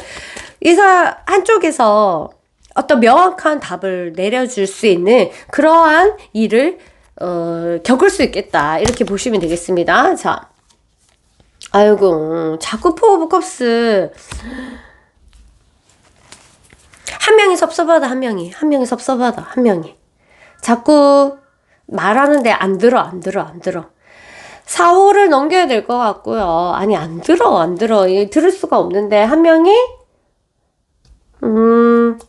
Speaker 1: 한쪽에서 어떤 명확한 답을 내려줄 수 있는 그러한 일을 겪을 수 있겠다 이렇게 보시면 되겠습니다. 자, 아이고 자꾸 포 오브 컵스 한 명이 섭섭하다 한 명이 자꾸 말하는데 안 들어 4호를 넘겨야 될 것 같고요. 아니 안 들어 들을 수가 없는데 한 명이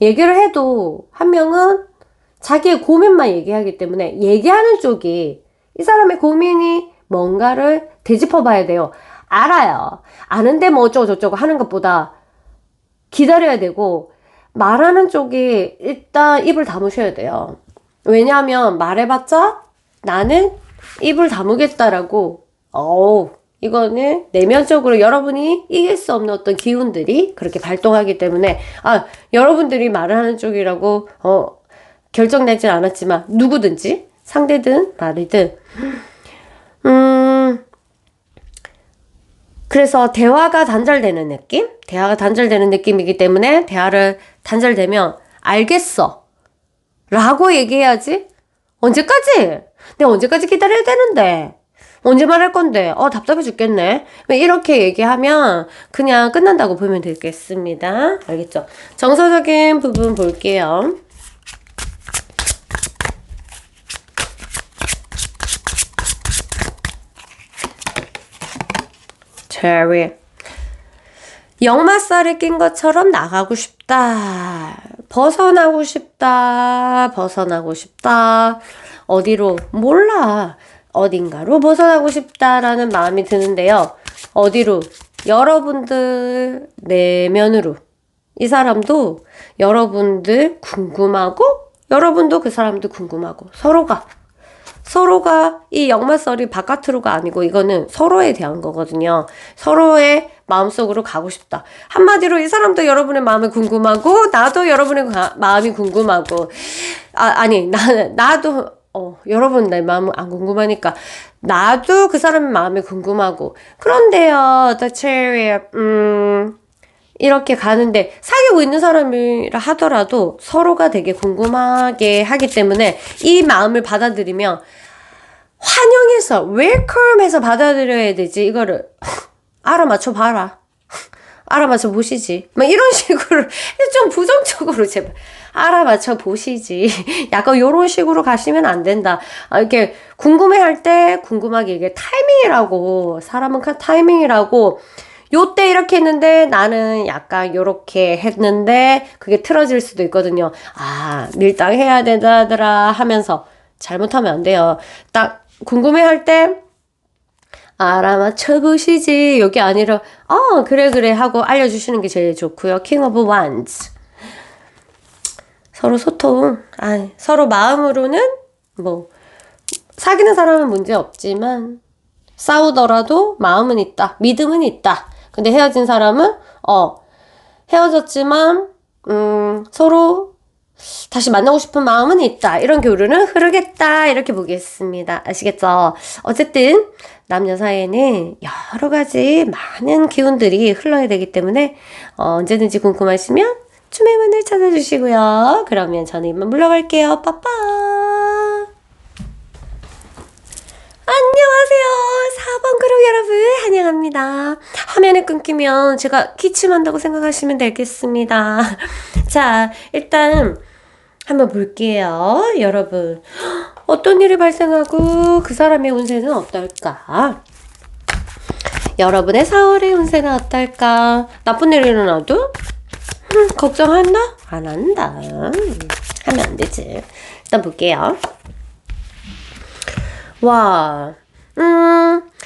Speaker 1: 얘기를 해도 한 명은 자기의 고민만 얘기하기 때문에 얘기하는 쪽이 이 사람의 고민이 뭔가를 되짚어 봐야 돼요. 알아요. 아는데 뭐 어쩌고 저쩌고 하는 것보다 기다려야 되고 말하는 쪽이 일단 입을 다무셔야 돼요. 왜냐하면 말해봤자 나는 입을 다무겠다라고 이거는 내면적으로 여러분이 이길 수 없는 어떤 기운들이 그렇게 발동하기 때문에 여러분들이 말을 하는 쪽이라고 결정되진 않았지만 누구든지 상대든 말이든 그래서 대화가 단절되는 느낌이기 때문에 대화를 단절되면 알겠어 라고 얘기해야지. 언제까지? 내가 언제까지 기다려야 되는데 언제 말할 건데 답답해 죽겠네. 이렇게 얘기하면 그냥 끝난다고 보면 되겠습니다. 알겠죠? 정서적인 부분 볼게요. 체리. 역마살이 낀 것처럼 나가고 싶다. 벗어나고 싶다. 어디로? 몰라. 어딘가로 벗어나고 싶다라는 마음이 드는데요. 어디로? 여러분들 내면으로. 이 사람도 여러분들 궁금하고 여러분도 그 사람도 궁금하고 서로가 이 역마살이 바깥으로가 아니고 이거는 서로에 대한 거거든요. 서로의 마음속으로 가고 싶다. 한마디로 이 사람도 여러분의 마음이 궁금하고 나도 여러분의 마음이 궁금하고 나도 여러분 내 마음은 안 궁금하니까 나도 그 사람의 마음이 궁금하고 그런데요, The Chariot 이렇게 가는데 사귀고 있는 사람이라 하더라도 서로가 되게 궁금하게 하기 때문에 이 마음을 받아들이면 환영해서 웰컴해서 받아들여야 되지. 이거를 알아맞혀 봐라. 알아맞혀 보시지. 막 이런 식으로 좀 부정적으로 제발 알아맞혀 보시지. 약간 요런 식으로 가시면 안 된다. 이렇게 궁금해할 때 궁금하게 이게 타이밍이라고 사람은 타이밍이라고 요때 이렇게 했는데 나는 약간 요렇게 했는데 그게 틀어질 수도 있거든요. 밀당해야 된다더라 하면서 잘못하면 안 돼요. 딱 궁금해할 때 알아맞혀 보시지. 여기 아니라 그래 하고 알려주시는 게 제일 좋고요. King of Wands. 서로 소통. 서로 마음으로는 뭐 사귀는 사람은 문제 없지만 싸우더라도 마음은 있다. 믿음은 있다. 근데 헤어진 사람은 헤어졌지만 서로 다시 만나고 싶은 마음은 있다. 이런 교류는 흐르겠다. 이렇게 보겠습니다. 아시겠죠? 어쨌든 남녀 사이에는 여러 가지 많은 기운들이 흘러야 되기 때문에 언제든지 궁금하시면 춤의 문을 찾아주시고요. 그러면 저는 이만 물러갈게요. 빠빠. 안녕하세요. 4번 그룹 여러분 환영합니다. 화면이 끊기면 제가 기침한다고 생각하시면 되겠습니다. 자, 일단 한번 볼게요. 여러분 어떤 일이 발생하고 그 사람의 운세는 어떨까? 여러분의 4월의 운세는 어떨까? 나쁜 일이 일어나도 걱정한다? 안 한다. 하면 안 되지. 일단 볼게요. 와,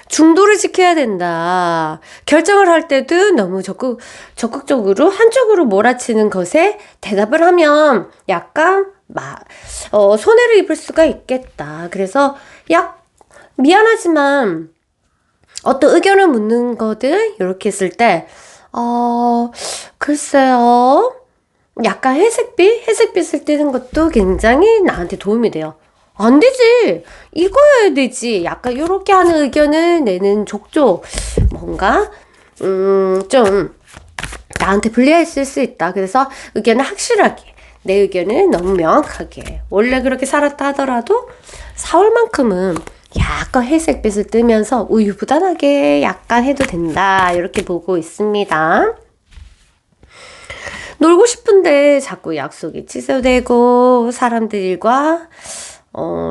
Speaker 1: 중도를 지켜야 된다. 결정을 할 때도 너무 적극적으로 한쪽으로 몰아치는 것에 대답을 하면 약간 손해를 입을 수가 있겠다. 그래서 미안하지만 어떤 의견을 묻는 거든 이렇게 했을 때 글쎄요. 약간 회색빛을 띠는 것도 굉장히 나한테 도움이 돼요. 안 되지. 이거여야 되지. 약간 요렇게 하는 의견을 내는 족족 뭔가 좀 나한테 불리했을 수 있다. 그래서 의견을 확실하게 내 의견을 너무 명확하게 원래 그렇게 살았다 하더라도 4월만큼은 약간 회색빛을 뜨면서 우유부단하게 약간 해도 된다. 이렇게 보고 있습니다. 놀고 싶은데 자꾸 약속이 취소되고 사람들과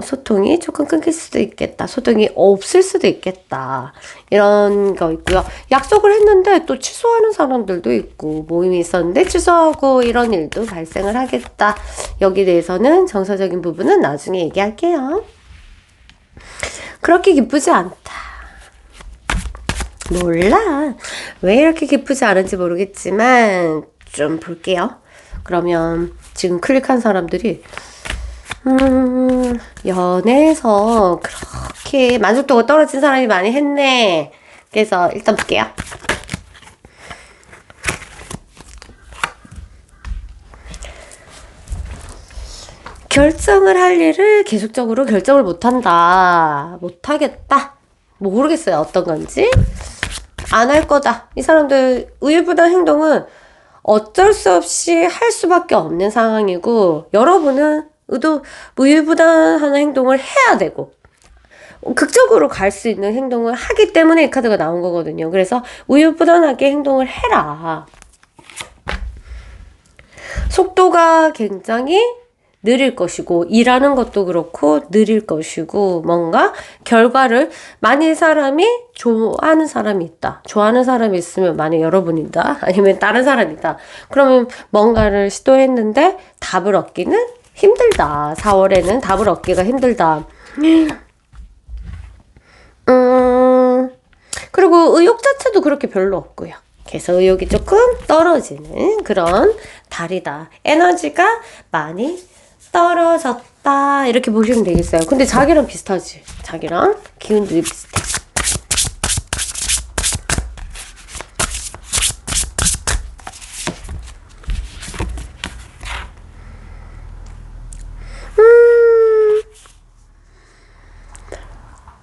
Speaker 1: 소통이 조금 끊길 수도 있겠다. 소통이 없을 수도 있겠다. 이런 거 있고요. 약속을 했는데 또 취소하는 사람들도 있고 모임이 있었는데 취소하고 이런 일도 발생을 하겠다. 여기 대해서는 정서적인 부분은 나중에 얘기할게요. 그렇게 기쁘지 않다. 몰라. 왜 이렇게 기쁘지 않은지 모르겠지만 좀 볼게요. 그러면 지금 클릭한 사람들이 연애에서 그렇게 만족도가 떨어진 사람이 많이 했네. 그래서 일단 볼게요. 결정을 할 일을 계속적으로 결정을 못한다. 못하겠다. 모르겠어요. 어떤 건지. 안 할 거다. 이 사람들 우유부단 행동은 어쩔 수 없이 할 수밖에 없는 상황이고 여러분은 우유부단한 행동을 해야 되고 극적으로 갈 수 있는 행동을 하기 때문에 이 카드가 나온 거거든요. 그래서 우유부단하게 행동을 해라. 속도가 굉장히 느릴 것이고 일하는 것도 그렇고 느릴 것이고 뭔가 결과를 만일 사람이 좋아하는 사람이 있다. 좋아하는 사람이 있으면 만약 여러분이다. 아니면 다른 사람이다. 그러면 뭔가를 시도했는데 답을 얻기는 힘들다. 4월에는 답을 얻기가 힘들다. 그리고 의욕 자체도 그렇게 별로 없고요. 그래서 의욕이 조금 떨어지는 그런 달이다. 에너지가 많이 떨어졌다. 이렇게 보시면 되겠어요. 근데 자기랑 비슷하지? 자기랑 기운도 비슷해.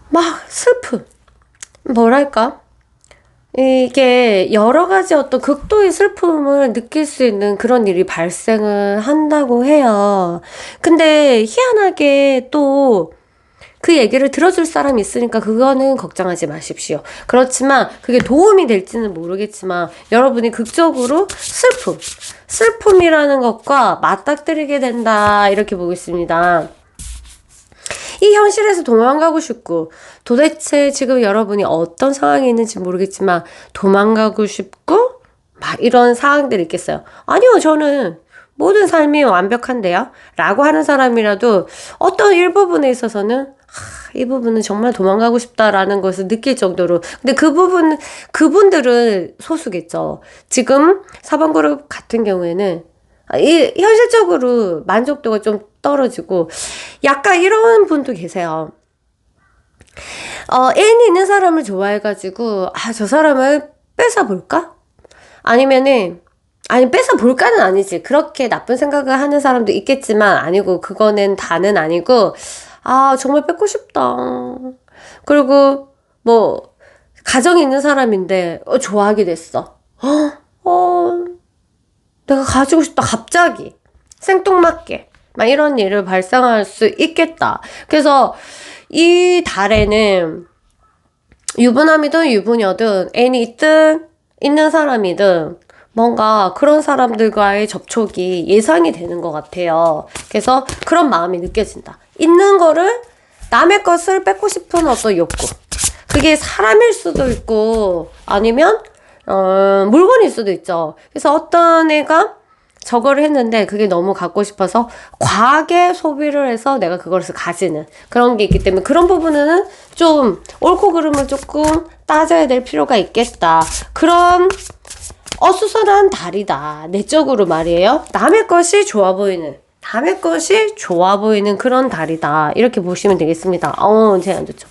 Speaker 1: 막 슬픔. 뭐랄까? 이게 여러 가지 어떤 극도의 슬픔을 느낄 수 있는 그런 일이 발생을 한다고 해요. 근데 희한하게 또 그 얘기를 들어줄 사람이 있으니까 그거는 걱정하지 마십시오. 그렇지만 그게 도움이 될지는 모르겠지만 여러분이 극적으로 슬픔이라는 것과 맞닥뜨리게 된다. 이렇게 보고 있습니다. 이 현실에서 도망가고 싶고 도대체 지금 여러분이 어떤 상황에 있는지 모르겠지만 도망가고 싶고 막 이런 상황들이 있겠어요. 아니요, 저는 모든 삶이 완벽한데요? 라고 하는 사람이라도 어떤 일부분에 있어서는 이 부분은 정말 도망가고 싶다라는 것을 느낄 정도로. 근데 그분들은 소수겠죠. 지금 4번 그룹 같은 경우에는 현실적으로 만족도가 좀 떨어지고 약간 이런 분도 계세요. 애인이 있는 사람을 좋아해가지고 저 사람을 뺏어볼까? 아니 뺏어볼까는 아니지. 그렇게 나쁜 생각을 하는 사람도 있겠지만 아니고 그거는 다는 아니고 정말 뺏고 싶다. 그리고 뭐 가정이 있는 사람인데 좋아하게 됐어. 내가 가지고 싶다. 갑자기 생뚱맞게 막 이런 일을 발생할 수 있겠다. 그래서 이 달에는 유부남이든 유부녀든 애인이 있든 있는 사람이든 뭔가 그런 사람들과의 접촉이 예상이 되는 것 같아요. 그래서 그런 마음이 느껴진다. 있는 거를 남의 것을 뺏고 싶은 어떤 욕구. 그게 사람일 수도 있고 아니면 물건일 수도 있죠. 그래서 어떤 애가 저거를 했는데 그게 너무 갖고 싶어서 과하게 소비를 해서 내가 그걸 가지는 그런 게 있기 때문에 그런 부분은 좀 옳고 그름을 조금 따져야 될 필요가 있겠다. 그런 어수선한 달이다. 내적으로 말이에요. 남의 것이 좋아 보이는 그런 달이다. 이렇게 보시면 되겠습니다. 제가 안 좋죠.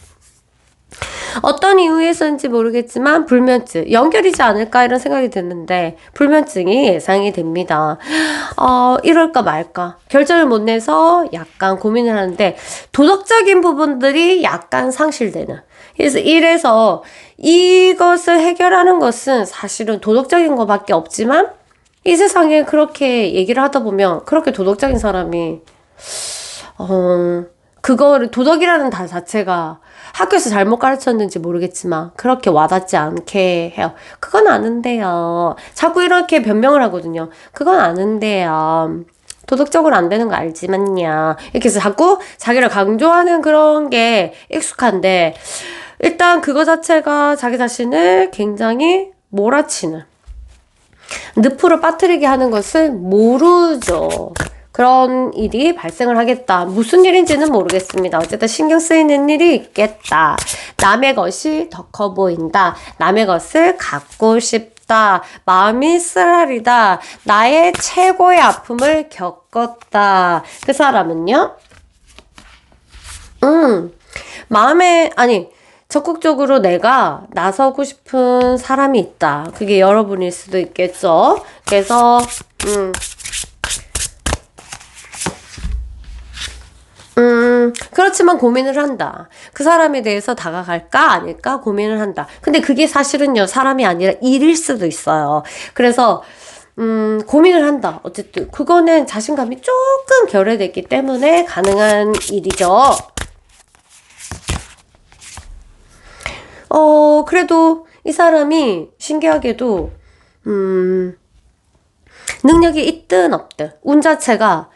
Speaker 1: 어떤 이유에서인지 모르겠지만 불면증 연결이지 않을까 이런 생각이 드는데 불면증이 예상이 됩니다. 이럴까 말까 결정을 못 내서 약간 고민을 하는데 도덕적인 부분들이 약간 상실되는. 그래서 이래서 이것을 해결하는 것은 사실은 도덕적인 것밖에 없지만 이 세상에 그렇게 얘기를 하다 보면 그렇게 도덕적인 사람이 그거를 도덕이라는 단 자체가 학교에서 잘못 가르쳤는지 모르겠지만 그렇게 와닿지 않게 해요. 그건 아는데요. 자꾸 이렇게 변명을 하거든요. 그건 아는데요. 도덕적으로 안 되는 거 알지만요. 이렇게 해서 자꾸 자기를 강조하는 그런 게 익숙한데 일단 그거 자체가 자기 자신을 굉장히 몰아치는 늪으로 빠뜨리게 하는 것을 모르죠. 그런 일이 발생을 하겠다. 무슨 일인지는 모르겠습니다. 어쨌든 신경 쓰이는 일이 있겠다. 남의 것이 더 커 보인다. 남의 것을 갖고 싶다. 마음이 쓰라리다. 나의 최고의 아픔을 겪었다. 그 사람은요? 적극적으로 내가 나서고 싶은 사람이 있다. 그게 여러분일 수도 있겠죠. 그래서 그렇지만 고민을 한다. 그 사람에 대해서 다가갈까 아닐까 고민을 한다. 근데 그게 사실은요 사람이 아니라 일일 수도 있어요. 그래서 고민을 한다. 어쨌든 그거는 자신감이 조금 결여됐기 때문에 가능한 일이죠. 그래도 이 사람이 신기하게도 능력이 있든 없든 운 자체가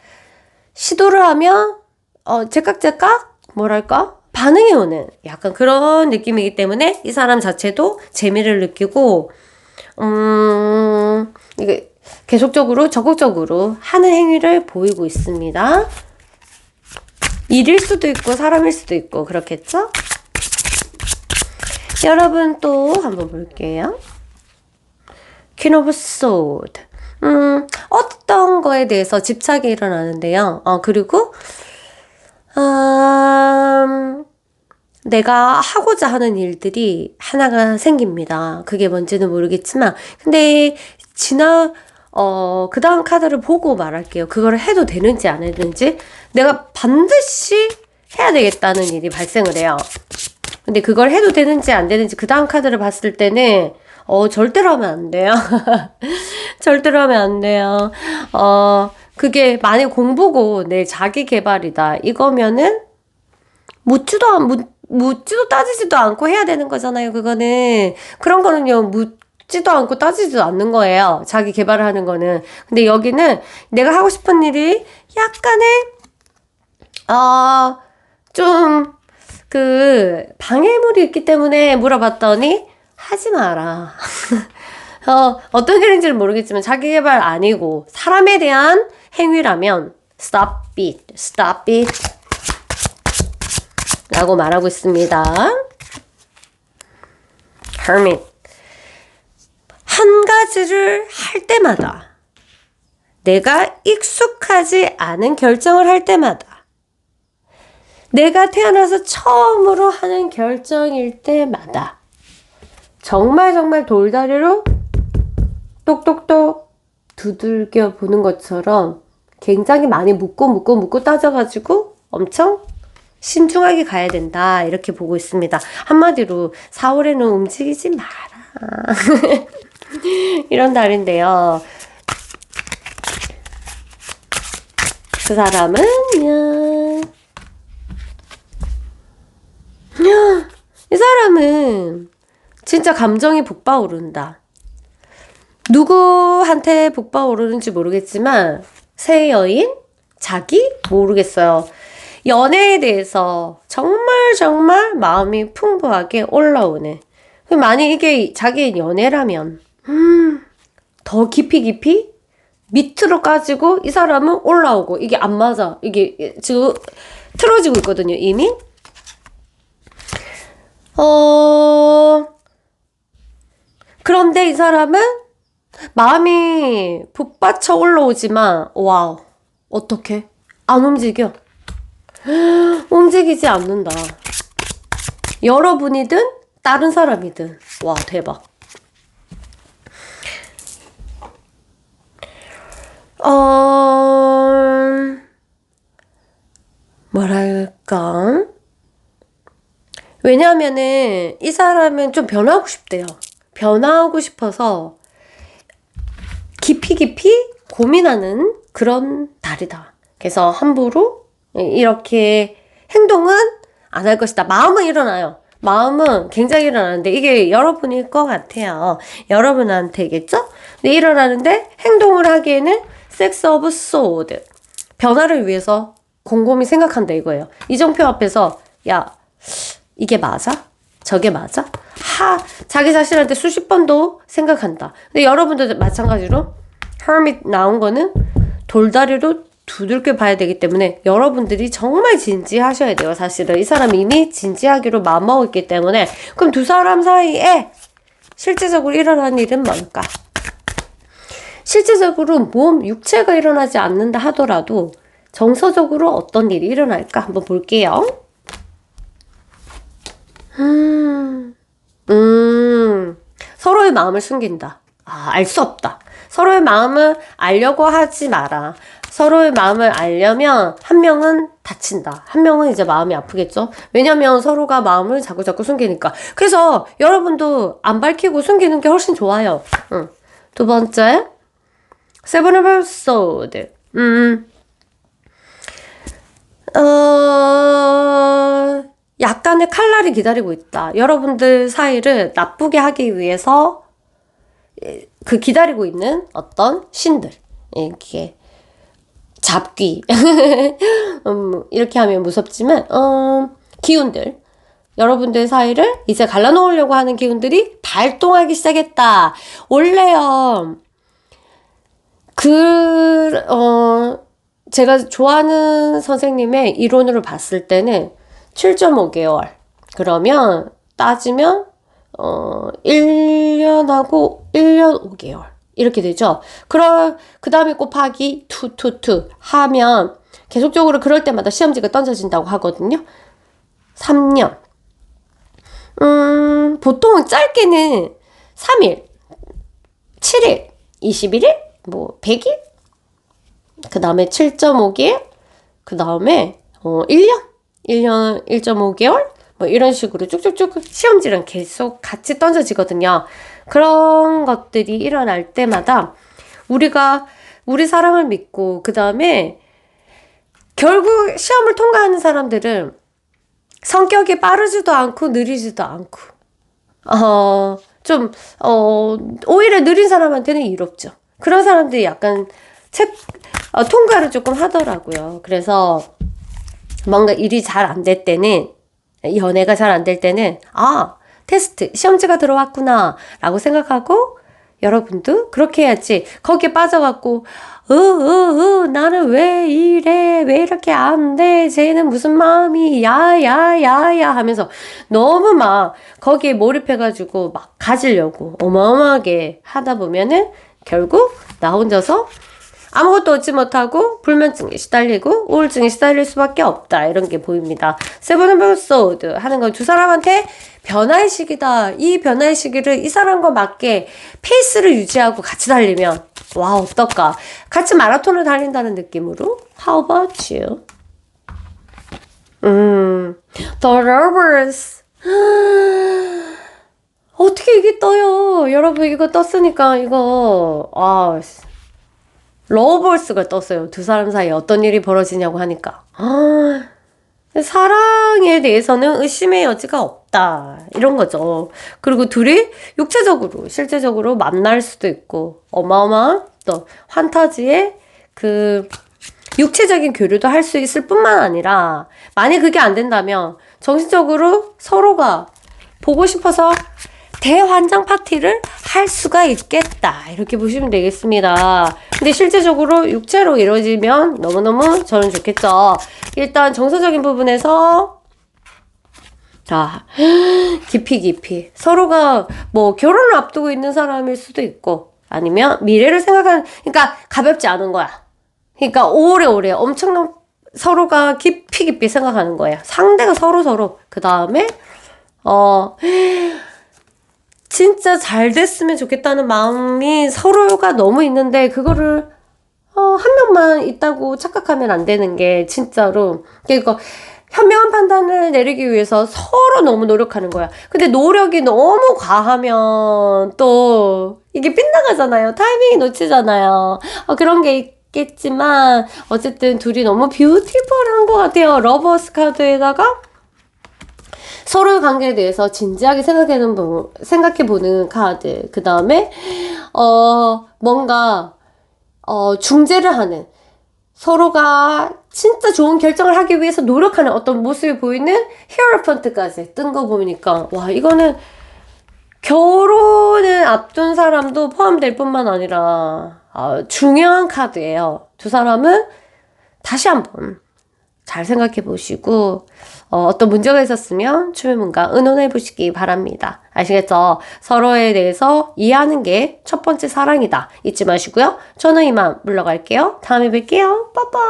Speaker 1: 시도를 하면 제깍제깍 뭐랄까 반응이 오는 약간 그런 느낌이기 때문에 이 사람 자체도 재미를 느끼고 이게 계속적으로 적극적으로 하는 행위를 보이고 있습니다. 일일 수도 있고 사람일 수도 있고 그렇겠죠? 여러분 또 한번 볼게요. King of Swords. 어떤 거에 대해서 집착이 일어나는데요. 그리고, 내가 하고자 하는 일들이 하나가 생깁니다. 그게 뭔지는 모르겠지만, 근데, 그 다음 카드를 보고 말할게요. 그걸 해도 되는지 안 되는지. 내가 반드시 해야 되겠다는 일이 발생을 해요. 근데 그걸 해도 되는지 안 되는지 그 다음 카드를 봤을 때는, 절대로 하면 안 돼요. 절대로 하면 안 돼요. 그게 만약 공부고 내 자기 개발이다. 이거면은, 묻지도 따지지도 않고 해야 되는 거잖아요, 그거는. 그런 거는요, 묻지도 않고 따지지도 않는 거예요. 자기 개발을 하는 거는. 근데 여기는 내가 하고 싶은 일이 약간의, 좀, 방해물이 있기 때문에 물어봤더니, 하지 마라. 어떤 일인지는 모르겠지만 자기 개발 아니고 사람에 대한 행위라면 stop it, stop it 라고 말하고 있습니다. Hermit. 한 가지를 할 때마다 내가 익숙하지 않은 결정을 할 때마다 내가 태어나서 처음으로 하는 결정일 때마다 정말 돌다리로 똑똑똑 두들겨 보는 것처럼 굉장히 많이 묻고 따져가지고 엄청 신중하게 가야 된다. 이렇게 보고 있습니다. 한마디로 4월에는 움직이지 마라. 이런 달인데요. 그 사람은요. 이 사람은 진짜 감정이 북받오른다. 누구한테 북받오르는지 모르겠지만 새 여인? 자기? 모르겠어요. 연애에 대해서 정말 마음이 풍부하게 올라오네. 만약 이게 자기의 연애라면 더 깊이 밑으로 까지고 이 사람은 올라오고 이게 안 맞아. 이게 지금 틀어지고 있거든요, 이미. 그런데 이 사람은 마음이 북받쳐 올라오지만 와우, 어떡해? 안 움직여. 움직이지 않는다. 여러분이든 다른 사람이든 와, 대박. 뭐랄까? 왜냐하면은 이 사람은 좀 변하고 싶대요. 변하고 싶어서 깊이 고민하는 그런 달이다. 그래서 함부로 이렇게 행동은 안 할 것이다. 마음은 일어나요. 마음은 굉장히 일어나는데 이게 여러분일 것 같아요. 여러분한테겠죠? 근데 일어나는데 행동을 하기에는 섹스 오브 소드. 변화를 위해서 곰곰이 생각한다 이거예요. 이정표 앞에서 야, 이게 맞아? 저게 맞아? 자기 자신한테 수십 번도 생각한다. 근데 여러분도 마찬가지로 hermit 나온 거는 돌다리로 두들겨 봐야 되기 때문에 여러분들이 정말 진지하셔야 돼요. 사실은 이 사람이 이미 진지하기로 마음먹었기 때문에. 그럼 두 사람 사이에 실제적으로 일어나는 일은 뭘까? 실제적으로 몸, 육체가 일어나지 않는다 하더라도 정서적으로 어떤 일이 일어날까 한번 볼게요. 서로의 마음을 숨긴다. 알 수 없다. 서로의 마음을 알려고 하지 마라. 서로의 마음을 알려면 한 명은 다친다. 한 명은 이제 마음이 아프겠죠? 왜냐면 서로가 마음을 자꾸 숨기니까. 그래서 여러분도 안 밝히고 숨기는 게 훨씬 좋아요. 두 번째, Seven of Swords. 약간의 칼날이 기다리고 있다. 여러분들 사이를 나쁘게 하기 위해서 기다리고 있는 어떤 신들. 이렇게 잡귀. 이렇게 하면 무섭지만, 기운들. 여러분들 사이를 이제 갈라놓으려고 하는 기운들이 발동하기 시작했다. 원래요, 제가 좋아하는 선생님의 이론으로 봤을 때는 7.5개월. 그러면 따지면 1년하고 1년 5개월. 이렇게 되죠. 그 다음에 곱하기 2 하면 계속적으로 그럴 때마다 시험지가 던져진다고 하거든요. 3년. 보통 짧게는 3일, 7일, 21일, 뭐 100일, 그 다음에 7.5개월, 그 다음에 1년, 1.5개월, 뭐 이런 식으로 쭉쭉쭉 시험지랑 계속 같이 던져지거든요. 그런 것들이 일어날 때마다 우리가 우리 사람을 믿고 그 다음에 결국 시험을 통과하는 사람들은 성격이 빠르지도 않고 느리지도 않고 오히려 느린 사람한테는 이롭죠. 그런 사람들이 약간 통과를 조금 하더라고요. 그래서 뭔가 일이 잘 안 될 때는, 연애가 잘 안 될 때는 테스트, 시험지가 들어왔구나 라고 생각하고 여러분도 그렇게 해야지. 거기에 빠져갖고 나는 왜 이래, 왜 이렇게 안 돼, 쟤는 무슨 마음이 야야야야 하면서 너무 막 거기에 몰입해가지고 막 가지려고 어마어마하게 하다 보면은 결국 나 혼자서 아무것도 얻지 못하고 불면증에 시달리고 우울증에 시달릴 수밖에 없다. 이런 게 보입니다. 세븐 오브 소드 하는 건 두 사람한테 변화의 시기다. 이 변화의 시기를 이 사람과 맞게 페이스를 유지하고 같이 달리면 와 어떨까. 같이 마라톤을 달린다는 느낌으로 How about you? The Lovers 어떻게 이게 떠요? 여러분 이거 떴으니까 이거 러버스가 떴어요. 두 사람 사이에 어떤 일이 벌어지냐고 하니까. 사랑에 대해서는 의심의 여지가 없다. 이런 거죠. 그리고 둘이 육체적으로, 실제적으로 만날 수도 있고, 어마어마한 또 환타지의 그 육체적인 교류도 할 수 있을 뿐만 아니라, 만약 그게 안 된다면, 정신적으로 서로가 보고 싶어서 대환장 파티를 할 수가 있겠다. 이렇게 보시면 되겠습니다. 근데 실제적으로 육체로 이루어지면 너무너무 저는 좋겠죠. 일단 정서적인 부분에서 깊이 서로가 뭐 결혼을 앞두고 있는 사람일 수도 있고 아니면 미래를 생각하는, 그러니까 가볍지 않은 거야. 그러니까 오래오래 엄청난 서로가 깊이 생각하는 거예요. 상대가 서로. 그 다음에 진짜 잘 됐으면 좋겠다는 마음이 서로가 너무 있는데 그거를 한 명만 있다고 착각하면 안 되는 게 진짜로, 그러니까 현명한 판단을 내리기 위해서 서로 너무 노력하는 거야. 근데 노력이 너무 과하면 또 이게 빗나가잖아요. 타이밍이 놓치잖아요. 그런 게 있겠지만 어쨌든 둘이 너무 뷰티풀한 것 같아요. 러버스 카드에다가 서로의 관계에 대해서 진지하게 생각해보는 카드. 그 다음에, 뭔가, 중재를 하는, 서로가 진짜 좋은 결정을 하기 위해서 노력하는 어떤 모습이 보이는 히어로펀트까지 뜬 거 보니까, 와, 이거는 결혼을 앞둔 사람도 포함될 뿐만 아니라, 중요한 카드예요. 두 사람은 다시 한번 잘 생각해 보시고 어떤 문제가 있었으면 주문과 의논해 보시기 바랍니다. 아시겠죠? 서로에 대해서 이해하는 게 첫 번째 사랑이다. 잊지 마시고요. 저는 이만 물러갈게요. 다음에 뵐게요. 빠빠.